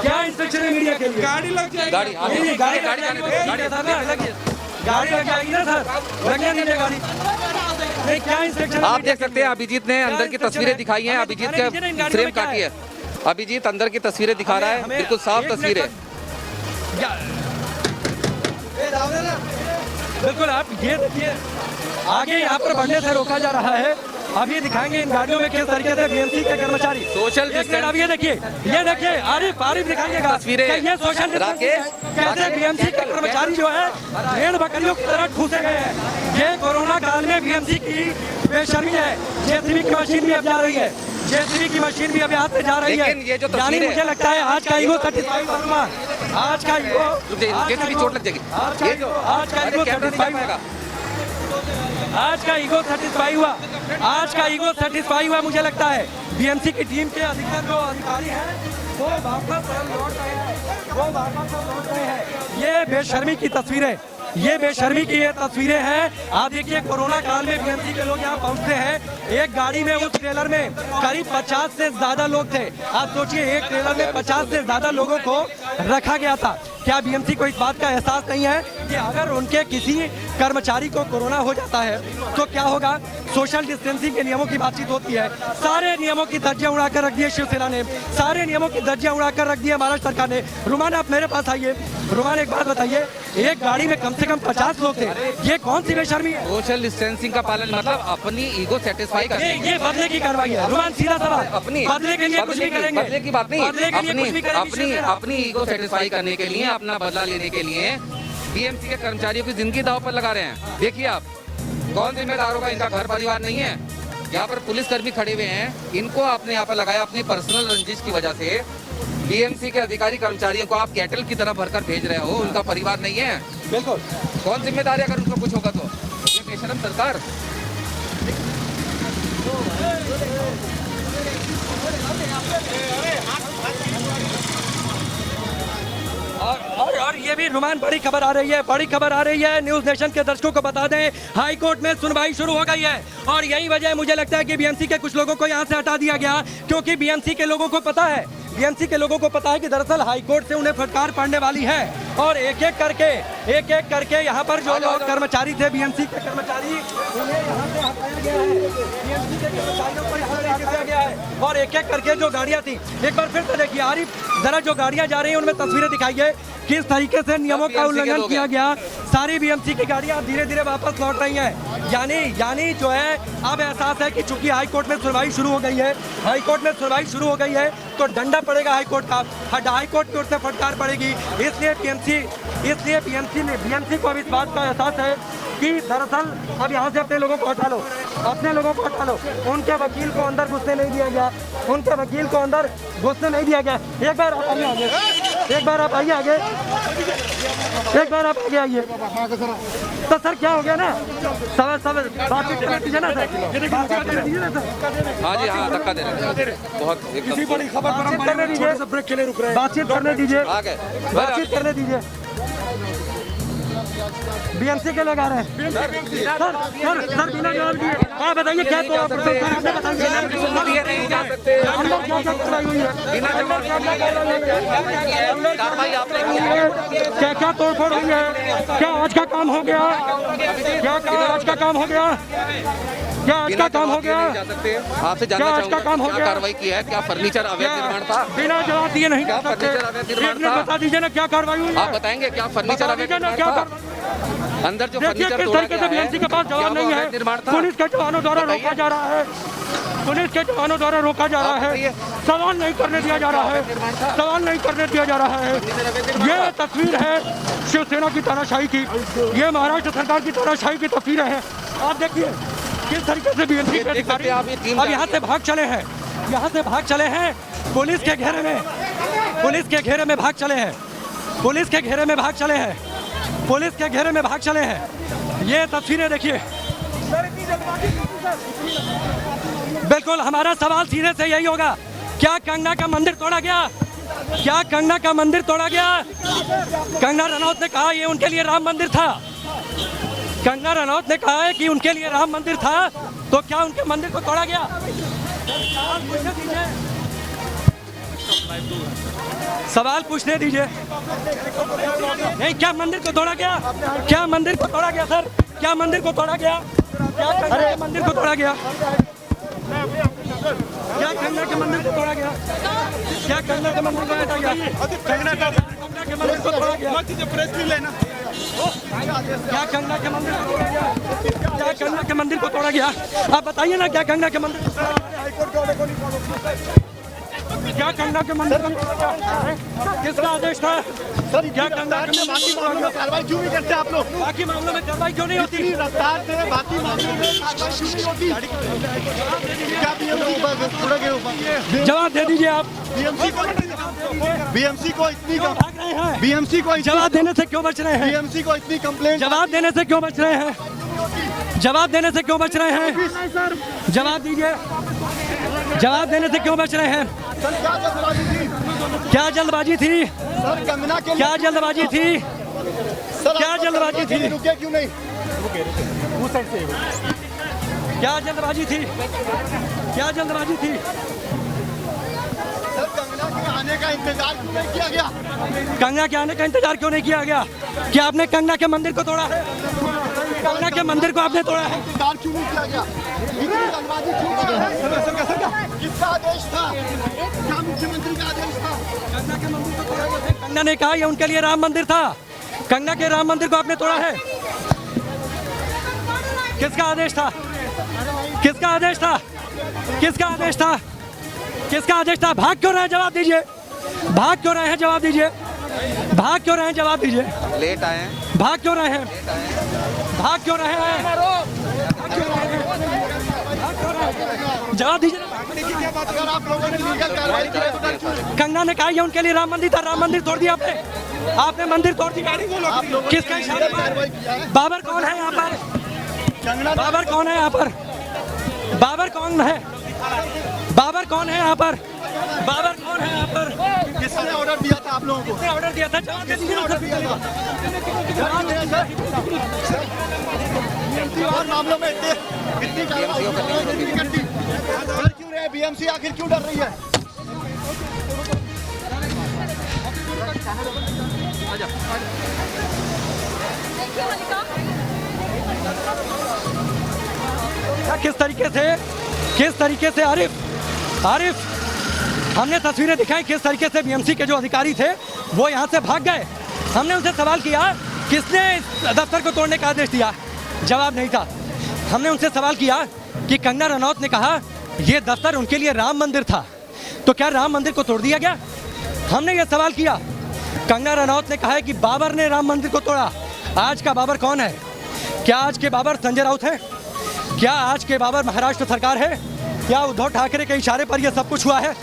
क्या इंस्ट्रक्शन है मीडिया के लिए? गाड़ी लग जाएगी, गाड़ी लग जाएगी ना सर, लगने दीजिए गाड़ी। क्या इंस्ट्रक्शन? आप देख सकते हैं अभिजीत ने अंदर की तस्वीरें दिखाई हैं, अभिजीत का फ्रेम काटी है, अभिजीत अंदर की तस्वीरें दिखा रहा है, बिल्कुल साफ तस्वीरें। बिल्कुल आप ये देखिए, आगे यहाँ पर बढ़ने से रोका जा रहा है। अब ये दिखाएंगे इन गाड़ियों में किस तरीके से बीएमसी के कर्मचारी सोशल डिस्टेंस। अब ये देखिए आरिफ दिखाइएगा तस्वीरें, ये सोशल डिस्टेंस कैसे बीएमसी के कर्मचारी जो है भेड़ बकरियों की तरह ठूसे गए हैं। ये कोरोना काल में बीएमसी की बेशर्मी है। जेसीबी की मशीन भी अब जा रही है, जेसीबी की मशीन भी अब यहाँ से जा रही है। ये जो यानी मुझे लगता है आज का ईगो सेटिस्फाई हुआ, आज का ईगो, जेसीबी चोट लग जाएगी, आज का ईगो सेटिस्फाई हुआ, आज का ईगो सेटिस्फाई हुआ, आज का ईगो सेटिस्फाई हुआ। मुझे लगता है बीएमसी की टीम के अधिकतर जो अधिकारी हैं वो वापस लौट रहे हैं। ये बेशर्मी की तस्वीरें, ये बेशर्मी की ये तस्वीरें हैं। आप देखिए कोरोना काल में बीएमसी के लोग यहाँ पहुँचते हैं, एक गाड़ी में उस ट्रेलर में करीब 50 से ज्यादा लोग थे। आप सोचिए एक ट्रेलर में 50 से ज्यादा लोगों को रखा गया था। क्या बीएमसी को इस बात का एहसास नहीं है कि अगर उनके किसी कर्मचारी को कोरोना हो जाता है तो क्या होगा? सोशल डिस्टेंसिंग के नियमों की बातचीत होती है, सारे नियमों की धज्जियां उड़ाकर रख दिए शिवसेना ने, सारे नियमों की धज्जियां उड़ाकर रख दिए महाराष्ट्र सरकार ने। रुमान आप मेरे पास आइए, रुमान एक बात बताइए, एक गाड़ी में कम से कम 50 लोग थे, ये कौन सी बेशर्मी है? सोशल डिस्टेंसिंग का पालन मतलब अपनी ईगो सेटिस्फाई करना, ये बदले की कार्रवाई है। रुमान सीधा सवाल, अपनी बदले के लिए कुछ भी करेंगे, बदले की बात नहीं, अपनी ईगो सेटिस्फाई करने के लिए, अपना बदला लेने के लिए बीएमसी के कर्मचारियों की जिंदगी दांव पर लगा रहे हैं। देखिए आप, कौन जिम्मेदार होगा? इनका घर परिवार नहीं है? यहाँ पर पुलिसकर्मी खड़े हुए हैं, इनको आपने यहाँ पर लगाया अपनी पर्सनल रंजिश की वजह से। बीएमसी के अधिकारी कर्मचारियों को आप कैटल की तरह भरकर भेज रहे हो, उनका परिवार नहीं है? बिल्कुल, कौन जिम्मेदार है अगर उनको कुछ होगा तो? ये बेशरम सरकार। और ये भी रुमान बड़ी खबर आ रही है, बड़ी खबर आ रही है, न्यूज नेशन के दर्शकों को बता दें, हाई कोर्ट में सुनवाई शुरू हो गई है और यही वजह मुझे लगता है कि बीएमसी के कुछ लोगों को यहाँ से हटा दिया गया, क्योंकि बीएमसी के लोगों को पता है, बीएमसी के लोगों को पता है कि दरअसल हाईकोर्ट से उन्हें फटकार पड़ने वाली है और एक एक करके यहाँ पर जो लोग कर्मचारी थे, बीएमसी के कर्मचारी, उन्हें यहाँ से हटाया गया है, बीएमसी के कर्मचारियों को यहाँ से हटाया गया है और एक एक करके जो गाड़ियाँ थी, एक बार फिर से देखिए आरिफ, जरा जो गाड़ियाँ जा रही हैं उनमें तस्वीरें दिखाइए किस तरीके से नियमों का उल्लंघन किया गया। सारी बीएमसी की गाड़ियाँ धीरे धीरे वापस लौट रही हैं। यानी जो है अब एहसास है कि चूंकि हाईकोर्ट में सुनवाई शुरू हो गई है, हाईकोर्ट में सुनवाई शुरू हो गई है तो डंडा पड़ेगा हाईकोर्ट का, हाईकोर्ट की ओर से फटकार पड़ेगी। इसलिए बीएमसी को अब इस बात का एहसास है कि दरअसल अब यहाँ से अपने लोगों को हटा लो, अपने लोगों को हटा लो। उनके वकील को अंदर घुसने नहीं दिया गया, उनके वकील को अंदर घुसने नहीं दिया गया। एक बार आप आइए आगे, एक बार आप आइए आगे। एक बार आप आगे आइए। तो सर क्या हो गया ना, सब बातचीत करने दीजिए ना सर, बातचीत करने दीजिए ना सर। हाँ जी हाँ, धक्का दे रहे हैं बहुत एकदम। बड़ी खबर पर हम करने दीजिए, ब्रेक के लिए रुक रहे हैं, बातचीत करने दीजिए, बातचीत करने दीजिए। बीएमसी के लोग आ रहे हैं सर बिना जवाब दिए आप बताइए क्या तो क्या क्या तोड़फोड़ हुई है, क्या आज का काम हो गया, क्या आज का काम हो गया, क्या आज का काम हो गया, आपसे जानना चाहूंगा क्या कार्रवाई की है, क्या फर्नीचर अवैध निर्माण था? बिना जवाब दिए नहीं क्या फर्नीचर अवैध निर्माण था? बता दीजिए ना क्या कार्रवाई हुई, आप बताएंगे क्या फर्नीचर अवैध निर्माण था? अंदर जो फर्नीचर किस तरीके से बीएमसी के पास जवाब नहीं है, पुलिस के जवानों द्वारा रोका जा रहा है, पुलिस के जवानों द्वारा रोका जा रहा है, सवाल नहीं करने दिया जा रहा है, सवाल नहीं करने दिया जा रहा है। ये तस्वीर है शिवसेना की तानाशाही की, ये महाराष्ट्र सरकार की तानाशाही की तस्वीरें हैं। आप देखिए किस तरीके से बीएमसी के अधिकारी अब यहाँ से भाग चले हैं, यहाँ से भाग चले हैं, पुलिस के घेरे में, पुलिस के घेरे में भाग चले हैं, पुलिस के घेरे में भाग चले हैं, पुलिस के घेरे में भाग चले हैं। ये तस्वीरें देखिए। बिल्कुल हमारा सवाल सीधे से यही होगा, क्या कंगना का मंदिर तोड़ा गया, क्या कंगना का मंदिर तोड़ा गया? कंगना रनौत ने कहा ये उनके लिए राम मंदिर था, कंगना रनौत ने कहा है कि उनके लिए राम मंदिर था, तो क्या उनके मंदिर को तोड़ा गया? सवाल पूछने दीजिए। नहीं, क्या मंदिर को तोड़ा गया, क्या मंदिर को तोड़ा गया सर, क्या मंदिर को तोड़ा गया, क्या कंगना के मंदिर को तोड़ा गया, क्या कंगना के मंदिर को तोड़ा गया, क्या कंगना के मंदिर को तोड़ा गया, कंगना के मंदिर को तोड़ा गया, क्या कंगना के मंदिर को तोड़ा गया, क्या कंगना के मंदिर को तोड़ा गया? आप बताइए ना क्या कंगना के मंदिर, क्या कंगना के मंदिर को तोड़ा गया? किसका आदेश था? क्या कंगना के मंदिर को कार्रवाई क्यों नहीं करते आप लोग? बाकी मामलों में कार्रवाई क्यों नहीं होती? रफ्तार से बाकी मामलों में कार्रवाई क्यों नहीं होती? क्या जवाब दे दीजिए आप। बीएमसी को इतनी भाग रहे हैं, बीएमसी को जवाब देने से क्यों बच रहे हैं? बीएमसी को इतनी कंप्लेंट, जवाब देने से क्यों बच रहे हैं? जवाब देने से क्यों बच रहे हैं? जवाब दीजिए, जवाब देने से क्यों बच रहे हैं? क्या जल्दबाजी थी? क्या जल्दबाजी थी? क्या जल्दबाजी थी? रुके क्यों नहीं? क्या जल्दबाजी थी? क्या जल्दबाजी थी? कंगना के आने का इंतजार क्यों नहीं किया गया? कंगना के आने का इंतजार क्यों नहीं किया गया? क्या आपने कंगना के मंदिर को तोड़ा है? कंगना के मंदिर को आपने तोड़ा है? इंतजार क्यों नहीं किया गया? किसका आदेश था? क्या मुख्यमंत्री का आदेश था? कंगना के मंदिर को तोड़ा है? कंगना ने कहा ये उनके लिए राम मंदिर था, कंगना के राम मंदिर को आपने तोड़ा है। किसका आदेश था? किसका आदेश था? किसका आदेश था? किसका आदेश था? भाग क्यों रहे हैं? जवाब दीजिए। भाग क्यों रहे हैं? जवाब दीजिए। भाग क्यों रहे हैं? जवाब दीजिए। लेट आए हैं। भाग क्यों रहे हैं? भाग क्यों रहे हैं? जवाब दीजिए। अगर आप लोगों ने लीगल कार्रवाई की तो कंगना ने कहा ये उनके लिए राम मंदिर था, राम मंदिर तोड़ दिया आपने, आपने मंदिर तोड़ दिया। किसका इशारे पर? बाबर कौन है यहाँ पर? बाबर कौन है यहाँ पर? बाबर कौन है? बाबर कौन है यहाँ पर? बाबर कौन है यहाँ पर? किसने ऑर्डर दिया था आप लोगों को? किसने ऑर्डर दिया था? जवाब दे दीजिए। और मामलों में इतनी डर क्यों रहे? बीएमसी आखिर क्यों डर रही है? किस तरीके से आरिफ हमने तस्वीरें दिखाई, किस तरीके से बीएमसी के जो अधिकारी थे वो यहाँ से भाग गए। हमने उनसे सवाल किया किसने दफ्तर को तोड़ने का आदेश दिया, जवाब नहीं था। हमने उनसे सवाल किया कि कंगना रनौत ने कहा ये दफ्तर उनके लिए राम मंदिर था, तो क्या राम मंदिर को तोड़ दिया गया? हमने ये सवाल किया। कंगना रनौत ने कहा है कि बाबर ने राम मंदिर को तोड़ा। आज का बाबर कौन है? क्या आज के बाबर संजय राउत है? क्या आज के बाबर महाराष्ट्र सरकार है? क्या उद्धव ठाकरे के इशारे पर यह सब कुछ हुआ है?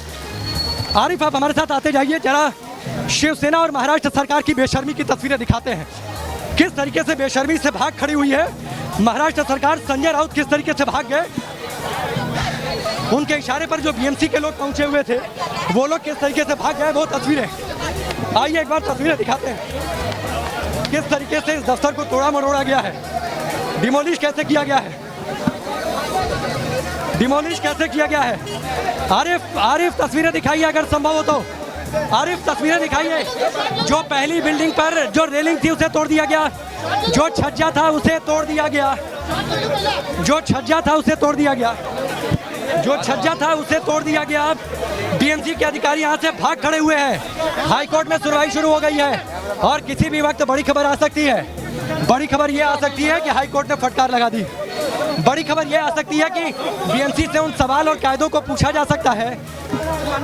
आरिफ आप हमारे साथ आते जाइए, जरा शिवसेना और महाराष्ट्र सरकार की बेशर्मी की तस्वीरें दिखाते हैं। किस तरीके से बेशर्मी से भाग खड़ी हुई है महाराष्ट्र सरकार। संजय राउत किस तरीके से भाग गए, उनके इशारे पर जो बीएमसी के लोग पहुंचे हुए थे वो लोग किस तरीके से भाग गए, वो तस्वीरें। आइए एक बार तस्वीरें दिखाते हैं किस तरीके से इस दफ्तर को तोड़ा मरोड़ा गया है, डिमोलिश कैसे किया गया है, डिमोलिश कैसे किया गया है। आरिफ तस्वीरें दिखाइए अगर संभव हो तो। आरिफ तस्वीरें दिखाइए। जो पहली बिल्डिंग पर जो रेलिंग थी उसे तोड़ दिया गया, जो छज्जा था उसे तोड़ दिया गया, जो छज्जा था उसे तोड़ दिया गया, जो छज्जा था उसे तोड़ दिया गया। बीएमसी के अधिकारी यहाँ से भाग खड़े हुए हैं। हाईकोर्ट में सुनवाई शुरू हो गई है और किसी भी वक्त बड़ी खबर आ सकती है। बड़ी खबर ये आ सकती है कि हाईकोर्ट ने फटकार लगा दी। बड़ी खबर ये आ सकती है कि बीएमसी से उन सवाल और कायदों को पूछा जा सकता है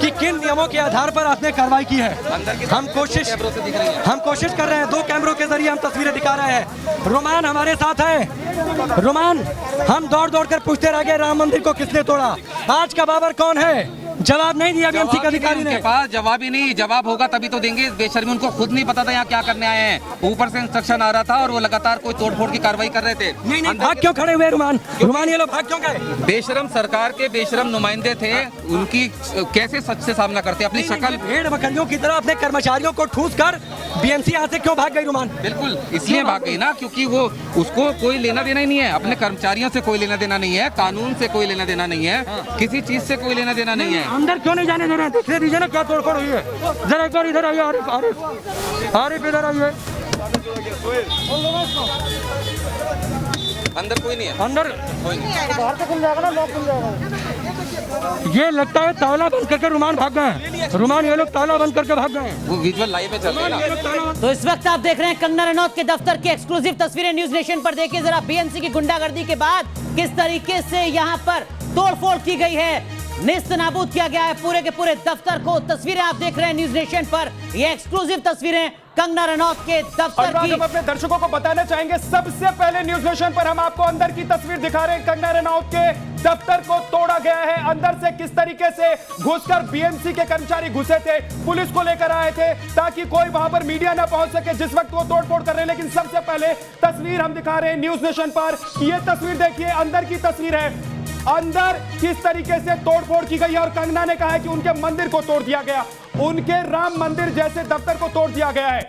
कि किन नियमों के आधार पर आपने कार्रवाई की है। हम कोशिश कर रहे हैं, 2 कैमरों के जरिए हम तस्वीरें दिखा रहे हैं। रोमान हमारे साथ है। रोमान, हम दौड़ दौड़ कर पूछते रह गए राम मंदिर को किसने तोड़ा, आज का बाबर कौन है? जवाब नहीं दिया बीएमसी के अधिकारी ने। पास जवाब ही नहीं, जवाब होगा तभी तो देंगे। बेशर्मी, उनको खुद नहीं पता था यहाँ क्या करने आए हैं। ऊपर से इंस्ट्रक्शन आ रहा था और वो लगातार कोई तोड़फोड़ की कार्रवाई कर रहे थे। नहीं, भाग क्यों खड़े हुए रुमान? ये लोग भाग क्यों गए? बेशरम सरकार के बेशरम नुमाइंदे थे, उनकी कैसे सच से सामना करते अपनी शक्ल भेड़ बकरियों की तरह अपने कर्मचारियों को ठूस कर बीएमसी यहाँ से क्यों भाग गई रुमान? बिल्कुल इसलिए भाग गई ना, क्योंकि वो उसको कोई लेना देना ही नहीं है, अपने कर्मचारियों से कोई लेना देना नहीं है, कानून से कोई लेना देना नहीं है, किसी चीज से कोई लेना देना नहीं है। अंदर क्यों नहीं जाने दे रहे हैं? देखने दीजिए ना क्या तोड़फोड़ हुई है। जरा एक बार इधर आइए आरिफ इधर आइए। अंदर कोई नहीं है, अंदर कोई नहीं। बाहर से खुल जाएगा ना, लॉक खुल जाएगा। ये लगता है ताला बंद करके रुमान भाग गए। रुमान ये लोग ताला बंद करके भाग गए। वो विजुअल लाइव में चल रहा है। तो इस वक्त आप देख रहे हैं कंगना रनौत के दफ्तर की एक्सक्लूसिव तस्वीरें न्यूज नेशन पर। देखिए जरा बीएमसी की गुंडागर्दी के बाद किस तरीके से यहाँ पर तोड़फोड़ की गई है, निस्त नाबूद किया गया है पूरे के पूरे दफ्तर को। तस्वीरें आप देख रहे हैं न्यूज नेशन पर, ये एक्सक्लूसिव तस्वीरें कंगना रनौत के दफ्तर की। हम अपने दर्शकों को बताना चाहेंगे, सबसे पहले न्यूज नेशन पर हम आपको अंदर की तस्वीर दिखा रहे हैं। कंगना रनौत के दफ्तर को तोड़ा गया है। अंदर से किस तरीके से घुसकर बीएमसी के कर्मचारी घुसे थे, पुलिस को लेकर आए थे ताकि कोई वहां पर मीडिया ना पहुंच सके जिस वक्त वो तोड़फोड़ कर रहे हैं। लेकिन सबसे पहले तस्वीर हम दिखा रहे हैं न्यूज नेशन पर। यह तस्वीर देखिए, अंदर की तस्वीर है। अंदर किस तरीके से तोड़फोड़ की गई है और कंगना ने कहा है कि उनके मंदिर को तोड़ दिया गया, उनके राम मंदिर जैसे दफ्तर को तोड़ दिया गया है।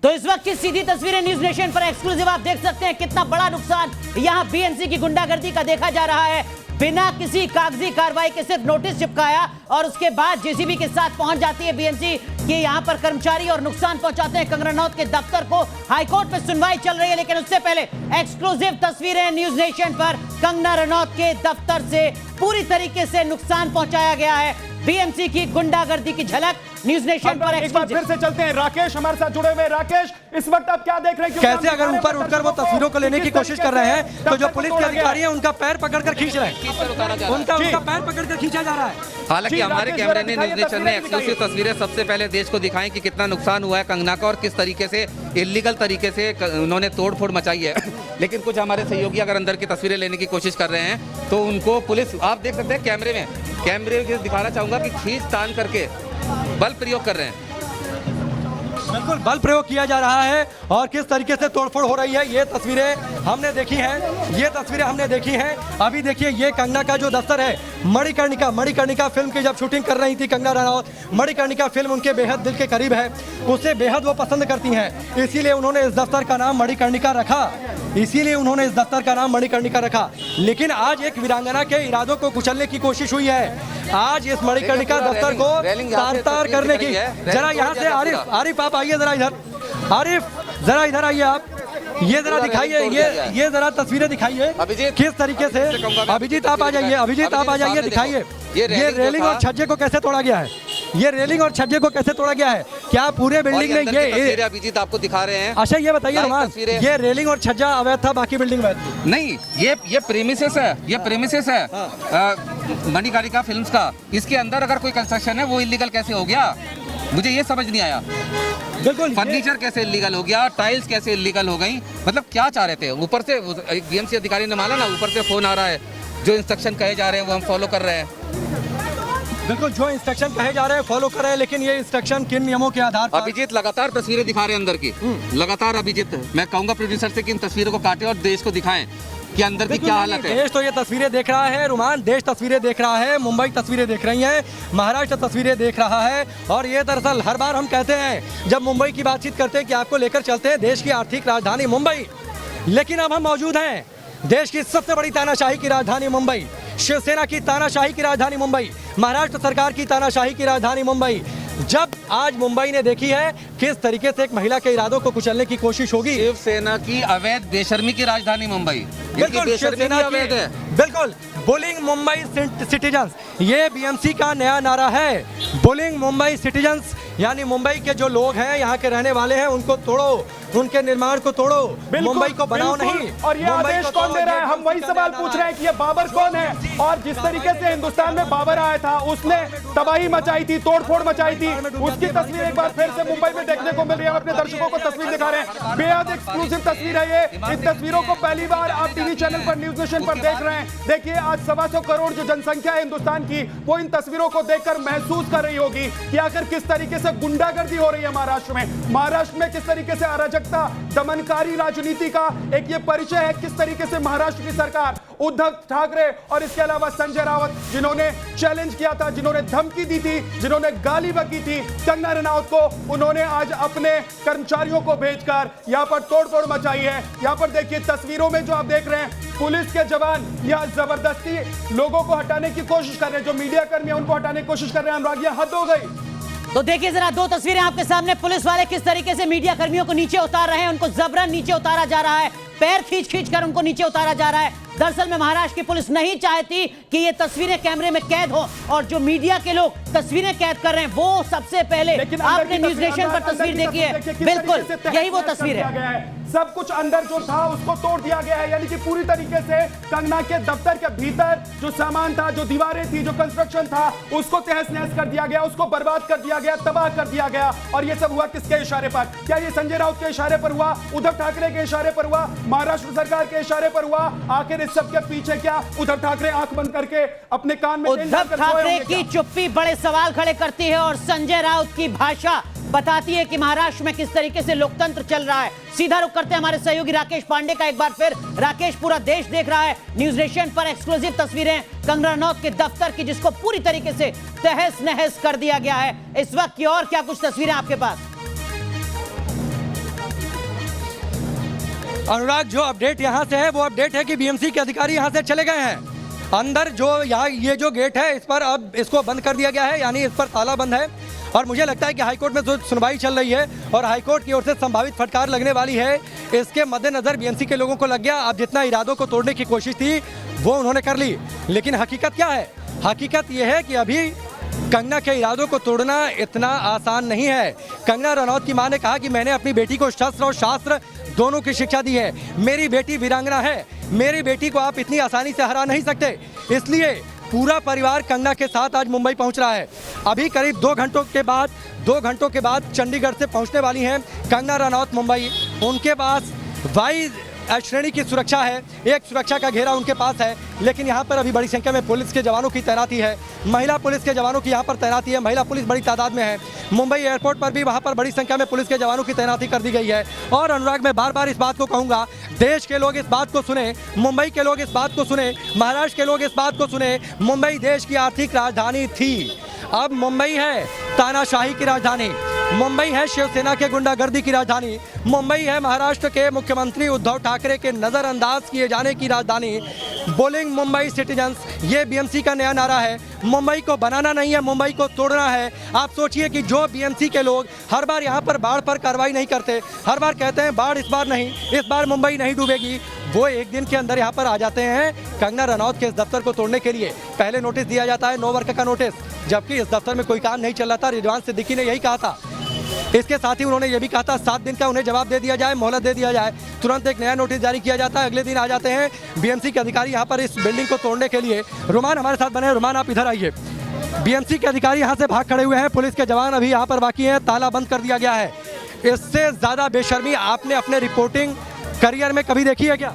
तो इस वक्त की सीधी तस्वीरें न्यूज नेशन पर एक्सक्लूसिव आप देख सकते हैं। कितना बड़ा नुकसान यहां बीएमसी की गुंडागर्दी का देखा जा रहा है। बिना किसी कागजी कार्रवाई के सिर्फ नोटिस चिपकाया और उसके बाद जेसीबी के साथ पहुंच जाती है बीएमसी के यहां पर कर्मचारी और नुकसान पहुंचाते हैं कंगना रनौत के दफ्तर को। हाईकोर्ट में सुनवाई चल रही है, लेकिन उससे पहले एक्सक्लूसिव तस्वीरें न्यूज नेशन पर। कंगना रनौत के दफ्तर से पूरी तरीके से नुकसान पहुंचाया गया है। बीएमसी की गुंडागर्दी की झलक न्यूज नेशन पर। एक बार फिर से चलते हैं, राकेश हमारे साथ जुड़े हुए। राकेश, इस वक्त आप क्या देख रहे हैं? कैसे अगर ऊपर उठकर वो तस्वीरों को लेने की कोशिश कर रहे हैं तो जो पुलिस के अधिकारी हैं उनका पैर पकड़कर खींच रहे हैं, उनका पैर पकड़कर खींचा जा रहा है। हालांकि हमारे कैमरे ने न्यूज नेशन ने एक्सक्लूसिव तस्वीरें सबसे पहले देश को दिखाई कि कितना नुकसान हुआ है कंगना का और किस तरीके से इलीगल तरीके से उन्होंने तोड़फोड़ मचाई है। लेकिन कुछ हमारे सहयोगी अगर अंदर की तस्वीरें लेने की कोशिश कर रहे हैं तो उनको पुलिस, आप देख सकते हैं कैमरे में दिखाना चाहूंगा कि खींच तान करके बल प्रयोग कर रहे हैं। बिल्कुल बल प्रयोग किया जा रहा है और किस तरीके से तोड़फोड़ हो रही है ये तस्वीरें हमने देखी हैं। अभी देखिए ये कंगना का जो दफ्तर है, मणिकर्णिका फिल्म की जब शूटिंग कर रही थी कंगना रनौत, मणिकर्णिका फिल्म उनके बेहद दिल के करीब है, उसे बेहद वो पसंद करती हैं, इसीलिए उन्होंने इस दफ्तर का नाम मणिकर्णिका रखा। लेकिन आज एक वीरांगना के इरादों को कुचलने की कोशिश हुई है। आज इस मणिकर्णिका दफ्तर को तार-तार करने की। जरा यहाँ से आरिफ आप आइए जरा इधर। आरिफ जरा इधर आइए आप, ये जरा दिखाइए, ये जरा तस्वीरें दिखाइए किस तरीके से। अभिजीत आप आ जाइए, दिखाइए ये रेलिंग और छज्जे को कैसे तोड़ा गया है। क्या पूरे बिल्डिंग में ये अभिजीत आपको दिखा रहे हैं? अच्छा ये बताइए रोमान, ये रेलिंग और छज्जा अवैध था, बाकी बिल्डिंग वैध थी? नहीं, ये प्रेमिसेस है, मणिकर्णिका फिल्म्स का। इसके अंदर अगर कोई कंस्ट्रक्शन है वो इलीगल कैसे हो गया, मुझे ये समझ नहीं आया। बिल्कुल फर्नीचर कैसे इलीगल हो गया, टाइल्स कैसे इलीगल हो गई, मतलब क्या चाह रहे थे? ऊपर से बीएमसी अधिकारी ने माना ना, ऊपर से फोन आ रहा है, जो इंस्ट्रक्शन कहे जा रहे हैं वो हम फॉलो कर रहे हैं। बिल्कुल जो इंस्ट्रक्शन कहे जा रहे हैं फॉलो कर रहे हैं, लेकिन ये इंस्ट्रक्शन किन नियमों के आधार पर? अभिजीत लगातार तस्वीरें दिखा रहे हैं अंदर की, लगातार अभिजीत, मैं कहूंगा प्रोड्यूसर से कि इन तस्वीरों को काटे और देश को दिखाएं कि अंदर की क्या हालत है। देश तो ये तस्वीरें देख रहा है रुमान, देश तस्वीरें देख रहा है, मुंबई तस्वीरें देख रही है, महाराष्ट्र तस्वीरें देख रहा है। और ये दरअसल हर बार हम कहते हैं जब मुंबई की बातचीत करते हैं कि आपको लेकर चलते हैं देश की आर्थिक राजधानी मुंबई, लेकिन अब हम मौजूद हैं देश की सबसे बड़ी तानाशाही की राजधानी मुंबई, शिवसेना की तानाशाही की राजधानी मुंबई, महाराष्ट्र सरकार की तानाशाही की राजधानी मुंबई। जब आज मुंबई ने देखी है किस तरीके से एक महिला के इरादों को कुचलने की कोशिश होगी। शिवसेना की अवैध बेशर्मी की राजधानी मुंबई, बिल्कुल शिवसेना अवैध है, बिल्कुल बुलिंग मुंबई सिटीजन्स, ये बीएमसी का नया नारा है। बुलिंग मुंबई सिटीजन्स यानी मुंबई के जो लोग हैं, यहाँ के रहने वाले हैं, उनको तोड़ो, उनके निर्माण को तोड़ो, मुंबई को बनाओ नहीं। और ये आदेश कौन दे रहा है? हम वही सवाल पूछ रहे हैं कि ये बाबर कौन है? और जिस तरीके से हिंदुस्तान में बाबर आया था, उसने तबाही मचाई थी, तोड़फोड़ मचाई थी, उसकी तस्वीर एक बार फिर से मुंबई में देखने को मिल रही है। हम अपने दर्शकों को तस्वीर दिखा रहे हैं, बेहद एक्सक्लूसिव तस्वीर है ये। इस तस्वीरों को पहली बार आप टीवी चैनल पर, न्यूज नेशन पर देख रहे हैं। देखिए आज 125 करोड़ जो जनसंख्या है हिंदुस्तान की, वो इन तस्वीरों को देखकर महसूस कर रही होगी कि आखिर किस तरीके से गुंडागर्दी हो रही है महाराष्ट्र में। महाराष्ट्र में किस तरीके से अराजकता, दमनकारी राजनीति का एक ये परिचय है। किस तरीके से महाराष्ट्र की सरकार, उद्धव ठाकरे और इसके अलावा संजय राउत, जिन्होंने चैलेंज किया था, जिन्होंने धमकी दी थी, जिन्होंने गाली बकी थी कंगना रनौत को, उन्होंने आज अपने कर्मचारियों को भेजकर यहां पर तोड़फोड़ मचाई है। यहां पर देखिए तस्वीरों में जो आप देख रहे हैं, पुलिस के जवान यहां जबरदस्ती लोगों को हटाने की कोशिश कर रहे हैं, जो मीडिया कर्मी है उनको हटाने की कोशिश कर रहे हैं। अनुराग, यह हद हो गई। तो देखिए जरा दो तस्वीरें आपके सामने, पुलिस वाले किस तरीके से मीडिया कर्मियों को नीचे उतार रहे हैं, उनको जबरन नीचे उतारा जा रहा है, पैर खींच खींच कर उनको नीचे उतारा जा रहा है। दरअसल में महाराष्ट्र की पुलिस नहीं चाहती कि ये तस्वीरें कैमरे में कैद हो, और जो मीडिया के लोग तस्वीरें कैद कर रहे हैं वो सबसे पहले आपने न्यूज नेशन पर तस्वीर देखी है, बिल्कुल यही वो तस्वीर है। सब कुछ अंदर जो था उसको तोड़ दिया गया है, यानी कि पूरी तरीके से कंगना के दफ्तर के भीतर जो सामान था, जो दीवारें थी, जो कंस्ट्रक्शन था, उसको तहस नहस कर दिया गया, उसको बर्बाद कर दिया गया, तबाह कर दिया गया। और ये सब हुआ किसके इशारे पर? क्या ये संजय राउत के इशारे पर हुआ, उद्धव ठाकरे के इशारे पर हुआ, महाराष्ट्र सरकार के इशारे पर हुआ? आखिर इस सब के पीछे क्या उद्धव ठाकरे आंख बंद करके अपने कान में उद्धव ठाकरे की चुप्पी बड़े सवाल खड़े करती है, और संजय राउत की भाषा बताती है कि महाराष्ट्र में किस तरीके से लोकतंत्र चल रहा है। सीधा रुख करते हैं हमारे सहयोगी राकेश पांडे का। एक बार फिर राकेश, पूरा देश देख रहा है न्यूज नेशन पर एक्सक्लूसिव तस्वीरें कंगना रनौत के दफ्तर की, जिसको पूरी तरीके से तहस नहस कर दिया गया है इस वक्त की। और क्या कुछ तस्वीरें आपके पास? अनुराग, जो अपडेट यहाँ से है वो अपडेट है कि बीएमसी के अधिकारी यहाँ से चले गए हैं। अंदर जो यहाँ ये जो गेट है इस पर अब इसको बंद कर दिया गया है, यानी इस पर ताला बंद है। और मुझे लगता है कि हाईकोर्ट में जो सुनवाई चल रही है और हाईकोर्ट की ओर से संभावित फटकार लगने वाली है, इसके मद्देनजर बीएमसी के लोगों को लग गया अब जितना इरादों को तोड़ने की कोशिश थी वो उन्होंने कर ली। लेकिन हकीकत क्या है? हकीकत यह है कि अभी कंगना के इरादों को तोड़ना इतना आसान नहीं है। कंगना रनौत की मां ने कहा कि मैंने अपनी बेटी को शस्त्र और शास्त्र दोनों की शिक्षा दी है, मेरी बेटी वीरांगना है, मेरी बेटी को आप इतनी आसानी से हरा नहीं सकते। इसलिए पूरा परिवार कंगना के साथ आज मुंबई पहुंच रहा है। अभी करीब 2 घंटों के बाद चंडीगढ़ से पहुंचने वाली हैं कंगना रनौत मुंबई। उनके पास वाई श्रेणी की सुरक्षा है, एक सुरक्षा का घेरा उनके पास है, लेकिन यहाँ पर अभी बड़ी संख्या में पुलिस के जवानों की तैनाती है, महिला पुलिस के जवानों की यहाँ पर तैनाती है, महिला पुलिस बड़ी तादाद में है। मुंबई एयरपोर्ट पर भी वहाँ पर बड़ी संख्या में पुलिस के जवानों की तैनाती कर दी गई है। और अनुराग, मैं बार बार इस बात को कहूँगा, देश के लोग इस बात को सुने, मुंबई के लोग इस बात को सुने, महाराष्ट्र के लोग इस बात को सुने, मुंबई देश की आर्थिक राजधानी थी, अब मुंबई है तानाशाही की राजधानी, मुंबई है शिवसेना के गुंडागर्दी की राजधानी, मुंबई है महाराष्ट्र के मुख्यमंत्री उद्धव ठाकरे के नज़रअंदाज किए जाने की राजधानी। बुलिंग मुंबई सिटीजन्स, ये बीएमसी का नया नारा है। मुंबई को बनाना नहीं है, मुंबई को तोड़ना है। आप सोचिए कि जो बीएमसी के लोग हर बार यहाँ पर बाढ़ पर कार्रवाई नहीं करते, हर बार कहते हैं बाढ़ इस बार नहीं, इस बार मुंबई नहीं डूबेगी, वो एक दिन के अंदर यहाँ पर आ जाते हैं कंगना रनौत के इस दफ्तर को तोड़ने के लिए। पहले नोटिस दिया जाता है 9 वर्क का नोटिस, जबकि इस दफ्तर में कोई काम नहीं चल रहा था। रिजवान सिद्दीकी ने यही कहा था। इसके साथ ही उन्होंने ये भी कहा था 7 दिन का उन्हें जवाब दे दिया जाए, मोहलत दे दिया जाए। तुरंत एक नया नोटिस जारी किया जाता है, अगले दिन आ जाते हैं बीएमसी के अधिकारी यहाँ पर इस बिल्डिंग को तोड़ने के लिए। रुमान हमारे साथ बने हैं। रुमान, आप इधर आइए। बीएमसी के अधिकारी यहाँ से भाग खड़े हुए हैं, पुलिस के जवान अभी यहाँ पर बाकी हैं, ताला बंद कर दिया गया है। इससे ज़्यादा बेशर्मी आपने अपने रिपोर्टिंग करियर में कभी देखी है क्या?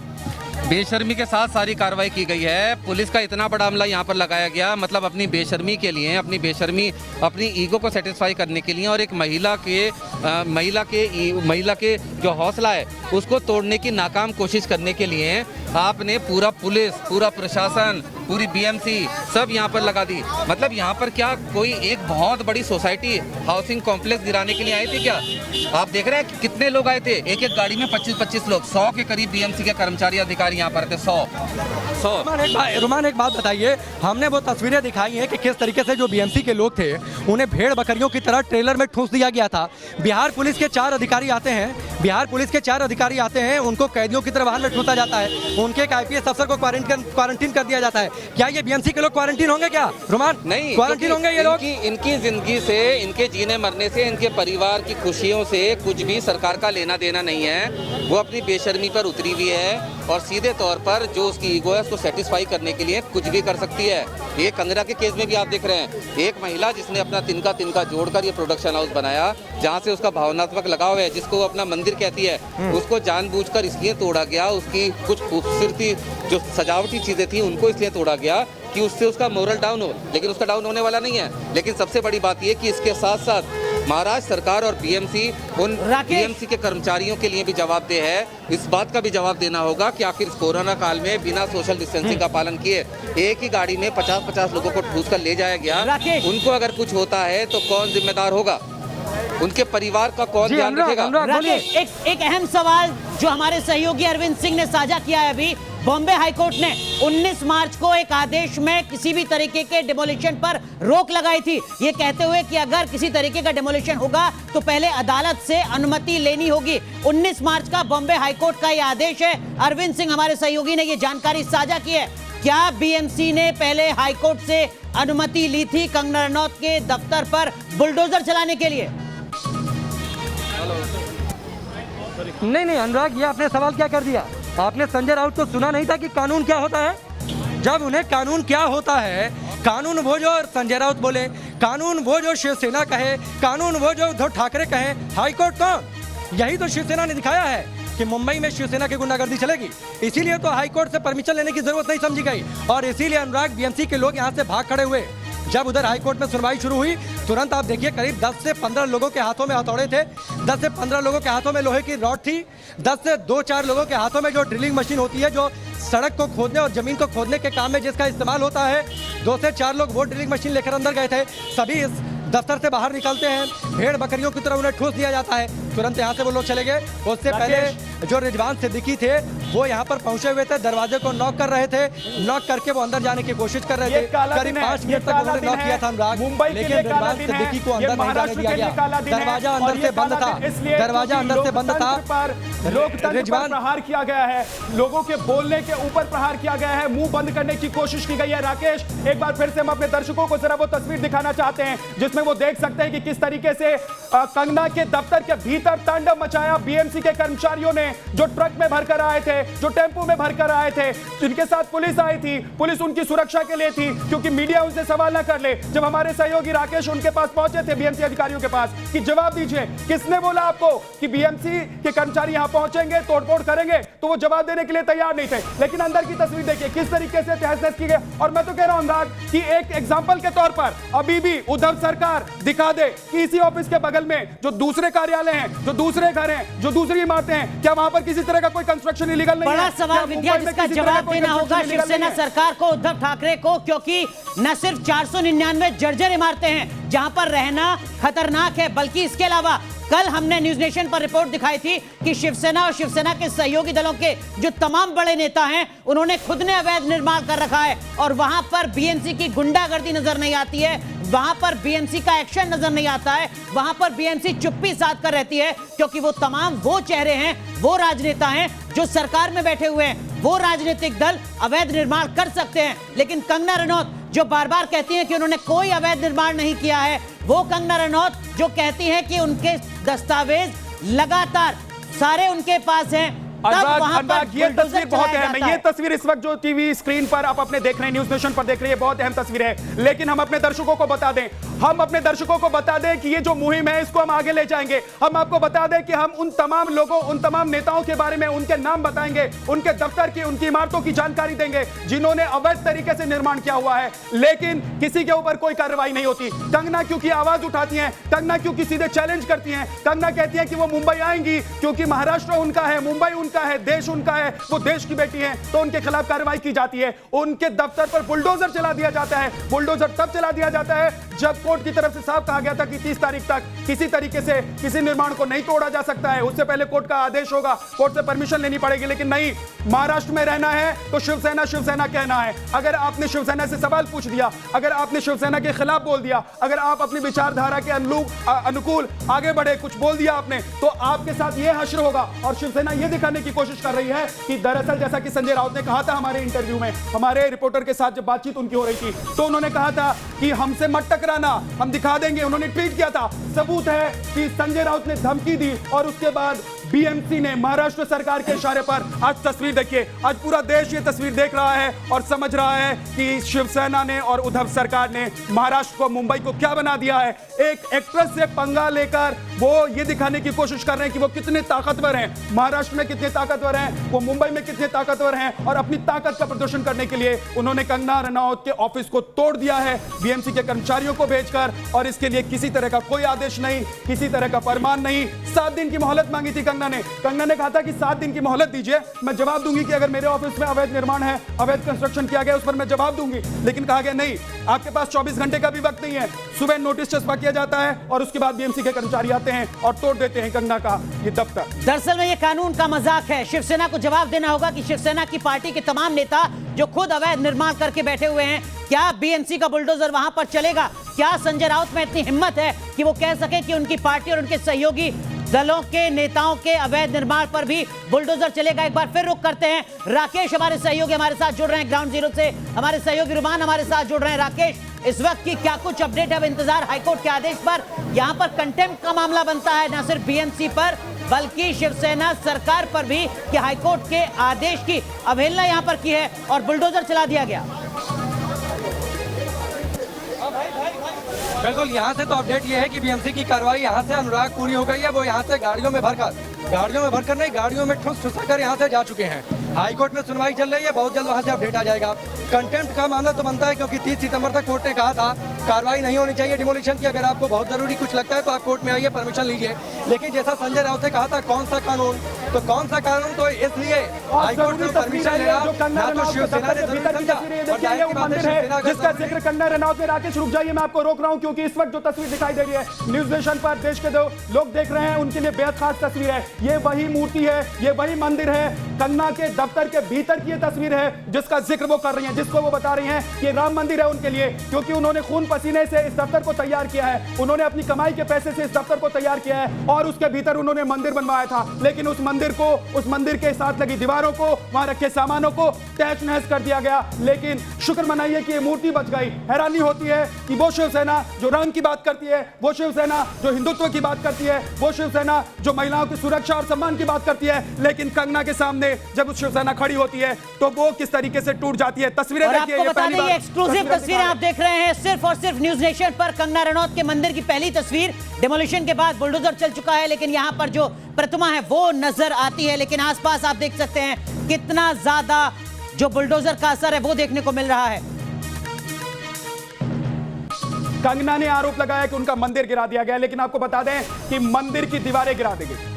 बेशर्मी के साथ सारी कार्रवाई की गई है। पुलिस का इतना बड़ा हमला यहाँ पर लगाया गया, मतलब अपनी बेशर्मी के लिए, अपनी ईगो को सेटिस्फाई करने के लिए और एक महिला के जो हौसला है उसको तोड़ने की नाकाम कोशिश करने के लिए आपने पूरा पुलिस, पूरा प्रशासन, पूरी बीएमसी सब यहाँ पर लगा दी। मतलब यहाँ पर क्या कोई एक बहुत बड़ी सोसाइटी हाउसिंग कॉम्प्लेक्स गिराने के लिए आए थे क्या? आप देख रहे हैं कि कितने लोग आए थे, एक एक गाड़ी में 25-25 लोग, 100 के करीब बीएमसी के कर्मचारी अधिकारी यहाँ पर थे। 100। रुमान एक बात बताइए, हमने वो तस्वीरें दिखाई हैं कि किस तरीके से जो बीएमसी के लोग थे उन्हें भेड़ बकरियों की तरह ट्रेलर में ठूंस दिया गया था। बिहार पुलिस के 4 अधिकारी आते हैं, उनको कैदियों की तरह वाहन में ठूंसा जाता है, उनके एक आईपीएस अफसर को क्वारंटीन कर दिया जाता है। क्या ये बीएमसी के लोग क्वारंटीन होंगे क्या रुमान? नहीं, क्वारंटीन होंगे ये लोग? इनकी जिंदगी से, इनके जीने मरने से, इनके परिवार की खुशियों से कुछ भी सरकार का लेना देना नहीं है। वो अपनी बेशर्मी पर उतरी हुई है और सीधे तौर पर जो उसकी ईगो है उसको सेटिस्फाई करने के लिए कुछ भी कर सकती है। ये कंगना के केस में भी आप देख रहे हैं, एक महिला जिसने अपना तिनका जोड़कर ये प्रोडक्शन हाउस बनाया, जहाँ से उसका भावनात्मक लगाव है, जिसको वो अपना मंदिर कहती है, उसको जानबूझकर इसलिए तोड़ा गया। उसकी कुछ खूबसूरती जो सजावटी चीजें थी उनको इसलिए तोड़ा गया कि उससे उसका मोरल डाउन हो, लेकिन उसका डाउन होने वाला नहीं है। लेकिन सबसे बड़ी बात यह कि इसके साथ साथ महाराष्ट्र सरकार और बीएमसी उन बीएमसी के कर्मचारियों के लिए भी जवाबदेह है। इस बात का भी जवाब देना होगा कि आखिर इस कोरोना काल में बिना सोशल डिस्टेंसिंग का पालन किए एक ही गाड़ी में 50-50 लोगों को ठूस कर ले जाया गया। उनको अगर कुछ होता है तो कौन जिम्मेदार होगा? उनके परिवार का कौन ध्यान रखेगा? राकेश, एक अहम सवाल जो हमारे सहयोगी अरविंद सिंह ने साझा किया है अभी, बॉम्बे हाईकोर्ट ने 19 मार्च को एक आदेश में किसी भी तरीके के डिमोलिशन पर रोक लगाई थी, ये कहते हुए कि अगर किसी तरीके का डिमोलिशन होगा तो पहले अदालत से अनुमति लेनी होगी। 19 मार्च का बॉम्बे हाईकोर्ट का ये आदेश है। अरविंद सिंह हमारे सहयोगी ने ये जानकारी साझा की है। क्या बीएमसी ने पहले हाईकोर्ट से अनुमति ली थी कंगना रनौत के दफ्तर पर बुलडोजर चलाने के लिए? नहीं अनुराग, ये आपने सवाल क्या कर दिया? आपने संजय राउत को सुना नहीं था कि कानून क्या होता है? जब उन्हें कानून क्या होता है, कानून वो जो संजय राउत बोले, कानून वो जो शिवसेना कहे, कानून वो जो उद्धव ठाकरे कहे, हाईकोर्ट कौन? यही तो शिवसेना ने दिखाया है कि मुंबई में शिवसेना की गुंडागर्दी चलेगी। इसीलिए तो हाईकोर्ट से परमिशन लेने की जरूरत नहीं समझी गई और इसीलिए अनुराग बीएमसी के लोग यहाँ से भाग खड़े हुए। जब उधर हाईकोर्ट में सुनवाई शुरू हुई, तुरंत आप देखिए करीब 10 से 15 लोगों के हाथों में हथौड़े थे, 10 से 15 लोगों के हाथों में लोहे की रॉड थी, 10 से 2-4 लोगों के हाथों में जो ड्रिलिंग मशीन होती है, जो सड़क को खोदने और जमीन को खोदने के काम में जिसका इस्तेमाल होता है, 2 से 4 लोग वो ड्रिलिंग मशीन लेकर अंदर गए थे। सभी इस दफ्तर से बाहर निकलते हैं, भेड़ बकरियों की तरह उन्हें ठूस दिया जाता है, तुरंत यहाँ से वो लोग चले गए। उससे पहले जो रिजवान सिद्दीकी थे वो यहाँ पर पहुंचे हुए थे, दरवाजे को नॉक कर रहे थे, नॉक करके वो अंदर जाने की कोशिश कर रहे थे। करीब 5 मिनट तक उन्होंने नॉक किया था अनुराग, लेकिन रिजवान सिद्दीकी को अंदर नहीं जाने दिया गया। दरवाजा अंदर से बंद था, दरवाजा अंदर से बंद था। लोकतंत्र पर प्रहार किया गया है, लोगों के बोलने के ऊपर प्रहार किया गया है, मुंह बंद करने की कोशिश की गई है। राकेश, एक बार फिर से हम अपने दर्शकों को जरा वो तस्वीर दिखाना चाहते हैं जिसमें वो देख सकते हैं कि किस तरीके से कंगना के दफ्तर के भीतर तांडव मचाया बीएमसी के कर्मचारियों ने, जो ट्रक में भरकर आए थे, जो टेंपू में भरकर आए थे, जिनके साथ पुलिस आई थी। पुलिस उनकी सुरक्षा के लिए थी क्योंकि मीडिया उनसे सवाल न कर ले। जब हमारे सहयोगी राकेश उनके पास पहुंचे थे बीएमसी अधिकारियों के पास कि जवाब दीजिए, किसने बोला आपको कि बीएमसी के कर्मचारी यहां पहुंचेंगे, तोड़फोड़ करेंगे, तो वो जवाब देने के लिए तैयार नहीं थे। लेकिन अंदर की तस्वीर देखिए किस तरीके से तहस-नहस की गई। और मैं तो कह रहा हूं अनुराग कि एक एग्जांपल के तौर पर अभी भी उद्धव सरकार दिखा दे कि इसी ऑफिस के बगल में जो दूसरे कार्यालय हैं, जो दूसरे घर हैं, जो दूसरी इमारतें हैं, क्या वहां पर किसी तरह का कोई कंस्ट्रक्शन इलीगल नहीं है? बड़ा सवाल विद्या जिसका जवाब देना होगा शिवसेना सरकार को, उद्धव ठाकरे को, क्योंकि न सिर्फ 499 जर्जर इमारतें हैं जहां पर रहना खतरनाक है, बल्कि इसके अलावा कल हमने न्यूज नेशन पर रिपोर्ट दिखाई थी कि शिवसेना और शिवसेना के सहयोगी दलों के जो तमाम बड़े नेता हैं उन्होंने खुद ने अवैध निर्माण कर रखा है और वहां पर बीएमसी की गुंडागर्दी नजर नहीं आती है, वहां पर बीएमसी का एक्शन नजर नहीं आता है, वहां पर बीएमसी चुप्पी साध कर रहती है क्योंकि वो तमाम वो चेहरे हैं, वो राजनेता हैं जो सरकार में बैठे हुए हैं, वो राजनीतिक दल अवैध निर्माण कर सकते हैं। लेकिन कंगना रनौत जो बार बार कहती हैं कि उन्होंने कोई अवैध निर्माण नहीं किया है, वो कंगना रनौत जो कहती हैं कि उनके दस्तावेज लगातार सारे उनके पास हैं, ये तस्वीर बहुत अहम है। ये तस्वीर इस वक्त जो टीवी स्क्रीन पर आप अपने देख रहे हैं, न्यूज नेशन पर देख रहे हैं, बहुत अहम तस्वीर है। लेकिन हम अपने दर्शकों को बता दें, हम अपने दर्शकों को बता दें कि ये जो मुहिम है इसको हम आगे ले जाएंगे। हम आपको बता दें कि हम उन तमाम लोगों, उन तमाम नेताओं के बारे में उनके नाम बताएंगे, उनके दफ्तर की, उनकी इमारतों की जानकारी देंगे जिन्होंने अवैध तरीके से निर्माण किया हुआ है, लेकिन किसी के ऊपर कोई कार्रवाई नहीं होती। कंगना क्योंकि आवाज उठाती हैं, कंगना क्योंकि सीधे चैलेंज करती हैं, कंगना कहती है कि वो मुंबई आएंगी क्योंकि महाराष्ट्र उनका है, मुंबई उनका है, देश उनका है, वो देश की बेटी है, तो उनके खिलाफ कार्रवाई की जाती है। उनके दफ्तर पर बुलडोजर चला दिया जाता है। बुलडोजर तब चला दिया जाता है जब कोर्ट की तरफ से साफ कहा गया था कि 30 तारीख तक किसी तरीके से किसी निर्माण को नहीं तोड़ा जा सकता है, उससे पहले कोर्ट का आदेश होगा, कोर्ट से परमिशन लेनी पड़ेगी। लेकिन नहीं, महाराष्ट्र में रहना है तो शिवसेना शिवसेना कहना है। अगर आपने शिवसेना से सवाल पूछ दिया, अगर आपने शिवसेना के खिलाफ बोल दिया, अगर आप अपनी विचारधारा के अनुकूल आगे बढ़े, कुछ बोल दिया आपने, तो आपके साथ यह हश्र होगा। और शिवसेना यह दिखाने की कोशिश कर रही है कि दरअसल जैसा कि संजय राउत ने कहा था हमारे इंटरव्यू में, हमारे रिपोर्टर के साथ जब बातचीत उनकी हो रही थी, तो उन्होंने कहा था कि हमसे मत टकराना, हम दिखा देंगे। उन्होंने ट्वीट किया था। सबूत है कि संजय राउत ने धमकी दी और उसके बाद बीएमसी ने महाराष्ट्र सरकार के इशारे पर आज तस्वीर देखिए, आज पूरा देश ये तस्वीर देख रहा है और समझ रहा है कि शिवसेना ने और उद्धव सरकार ने महाराष्ट्र को, मुंबई को क्या बना दिया है। एक एक्ट्रेस से पंगा लेकर वो ये दिखाने की कोशिश कर रहे हैं कि वो कितने ताकतवर हैं, महाराष्ट्र में कितने ताकतवर हैं, वो मुंबई में कितने ताकतवर हैं, और अपनी ताकत का प्रदर्शन करने के लिए उन्होंने कंगना रनौत के ऑफिस को तोड़ दिया है बीएमसी के कर्मचारियों को भेजकर, और इसके लिए किसी तरह का कोई आदेश नहीं, किसी तरह का फरमान नहीं। 7 दिन की मोहलत मांगी थी कंगना ने कहा था कि 7 दिन की मोहलत दीजिए, मैं जवाब दूंगी कि अगर मेरे ऑफिस में अवैध निर्माण है, अवैध कंस्ट्रक्शन किया गया, उस पर मैं जवाब दूंगी। लेकिन कहा गया नहीं, आपके पास 24 घंटे का भी वक्त नहीं है। सुबह नोटिस चस्पा किया जाता है और उसके बाद बीएमसी के कर्मचारी आते हैं और तोड़ देते हैं कंगना का ये दफ्तर। दरअसल में ये कानून का मजाक है। शिवसेना को जवाब देना होगा कि शिवसेना की पार्टी के तमाम नेता जो खुद अवैध निर्माण करके बैठे हुए हैं, क्या बीएमसी का बुलडोजर वहां पर चलेगा? क्या संजय राउत में इतनी हिम्मत है कि वो कह सके कि उनकी पार्टी और उनके सहयोगी दलों के नेताओं के अवैध निर्माण पर भी बुलडोजर चलेगा? एक बार फिर रुक करते हैं। राकेश हमारे सहयोगी हमारे साथ जुड़ रहे हैं ग्राउंड जीरो से, हमारे सहयोगी रुमान हमारे साथ जुड़ रहे हैं। राकेश, इस वक्त की क्या कुछ अपडेट है? अब इंतजार हाईकोर्ट के आदेश पर। यहाँ पर कंटेम्प्ट का मामला बनता है न सिर्फ बीएमसी पर बल्कि शिवसेना सरकार पर भी कि हाईकोर्ट के आदेश की अवहेलना यहाँ पर की है और बुलडोजर चला दिया गया। बिल्कुल, यहाँ से तो अपडेट ये है कि बीएमसी की कार्रवाई यहाँ से अनुराग पूरी हो गई है। वो यहाँ से गाड़ियों में भरकर नहीं, गाड़ियों में ठुस कर यहाँ से जा चुके हैं। हाईकोर्ट में सुनवाई चल रही है, बहुत जल्द वहाँ से अपडेट आ जाएगा। कंटेम्प्ट का मामला तो बनता है क्योंकि 30 सितंबर तक कोर्ट ने कहा था कार्रवाई नहीं होनी चाहिए डिमोलिशन की। अगर आपको बहुत जरूरी कुछ लगता है तो आप कोर्ट में आइए, परमिशन लीजिए। लेकिन जैसा संजय राउत ने कहा था कौन सा कानून, तो इसलिए हाईकोर्ट ने परमिशन लिया, ना तो शिवसेना ने समझा। जिसका जिक्र कंगना रनौत ने, राकेश रुक जाइए, मैं आपको रोक रहा हूं क्योंकि इस वक्त जो तस्वीर दिखाई दे रही है न्यूज नेशन पर देश के लोग देख रहे हैं, उनके लिए बेहद खास तस्वीर है। ये वही मूर्ति है, ये वही मंदिर है, कंगना के दफ्तर के भीतर की ये तस्वीर है जिसका जिक्र वो कर रही हैं, जिसको वो बता रही हैं कि राम मंदिर है उनके लिए, क्योंकि उन्होंने खून पसीने से इस दफ्तर को तैयार किया है, उन्होंने अपनी कमाई के पैसे से इस दफ्तर को तैयार किया है और उसके भीतर उन्होंने मंदिर बनवाया था। लेकिन उस मंदिर के साथ लगी दीवारों को, वहां रखे सामानों को तहस नहस कर दिया गया। लेकिन शुक्र मनाइए कि ये मूर्ति बच गई। हैरानी होती है कि वो शिवसेना जो रंग की बात करती है, वो शिवसेना जो हिंदुत्व की बात करती है, वो शिवसेना जो महिलाओं की सुरक्षा और सम्मान की बात करती है, लेकिन कंगना के सामने जब उस शिवसेना खड़ी होती है तो वो किस तरीके से टूट जाती है। तस्वीरें देखिए, आपको बता दें ये एक्सक्लूसिव तस्वीरें आप देख रहे हैं सिर्फ और सिर्फ न्यूज नेशन पर। कंगना रनौत के मंदिर की पहली तस्वीर, डिमोलिशन के बाद बुलडोजर चल चुका है, लेकिन यहाँ पर जो प्रतिमा है वो नजर आती है। लेकिन आसपास आप देख सकते हैं कितना ज्यादा जो बुलडोजर का असर है वो देखने को मिल रहा है। कंगना ने आरोप लगाया कि उनका मंदिर गिरा दिया गया, लेकिन आपको बता दें कि मंदिर की दीवारें गिरा दी गई।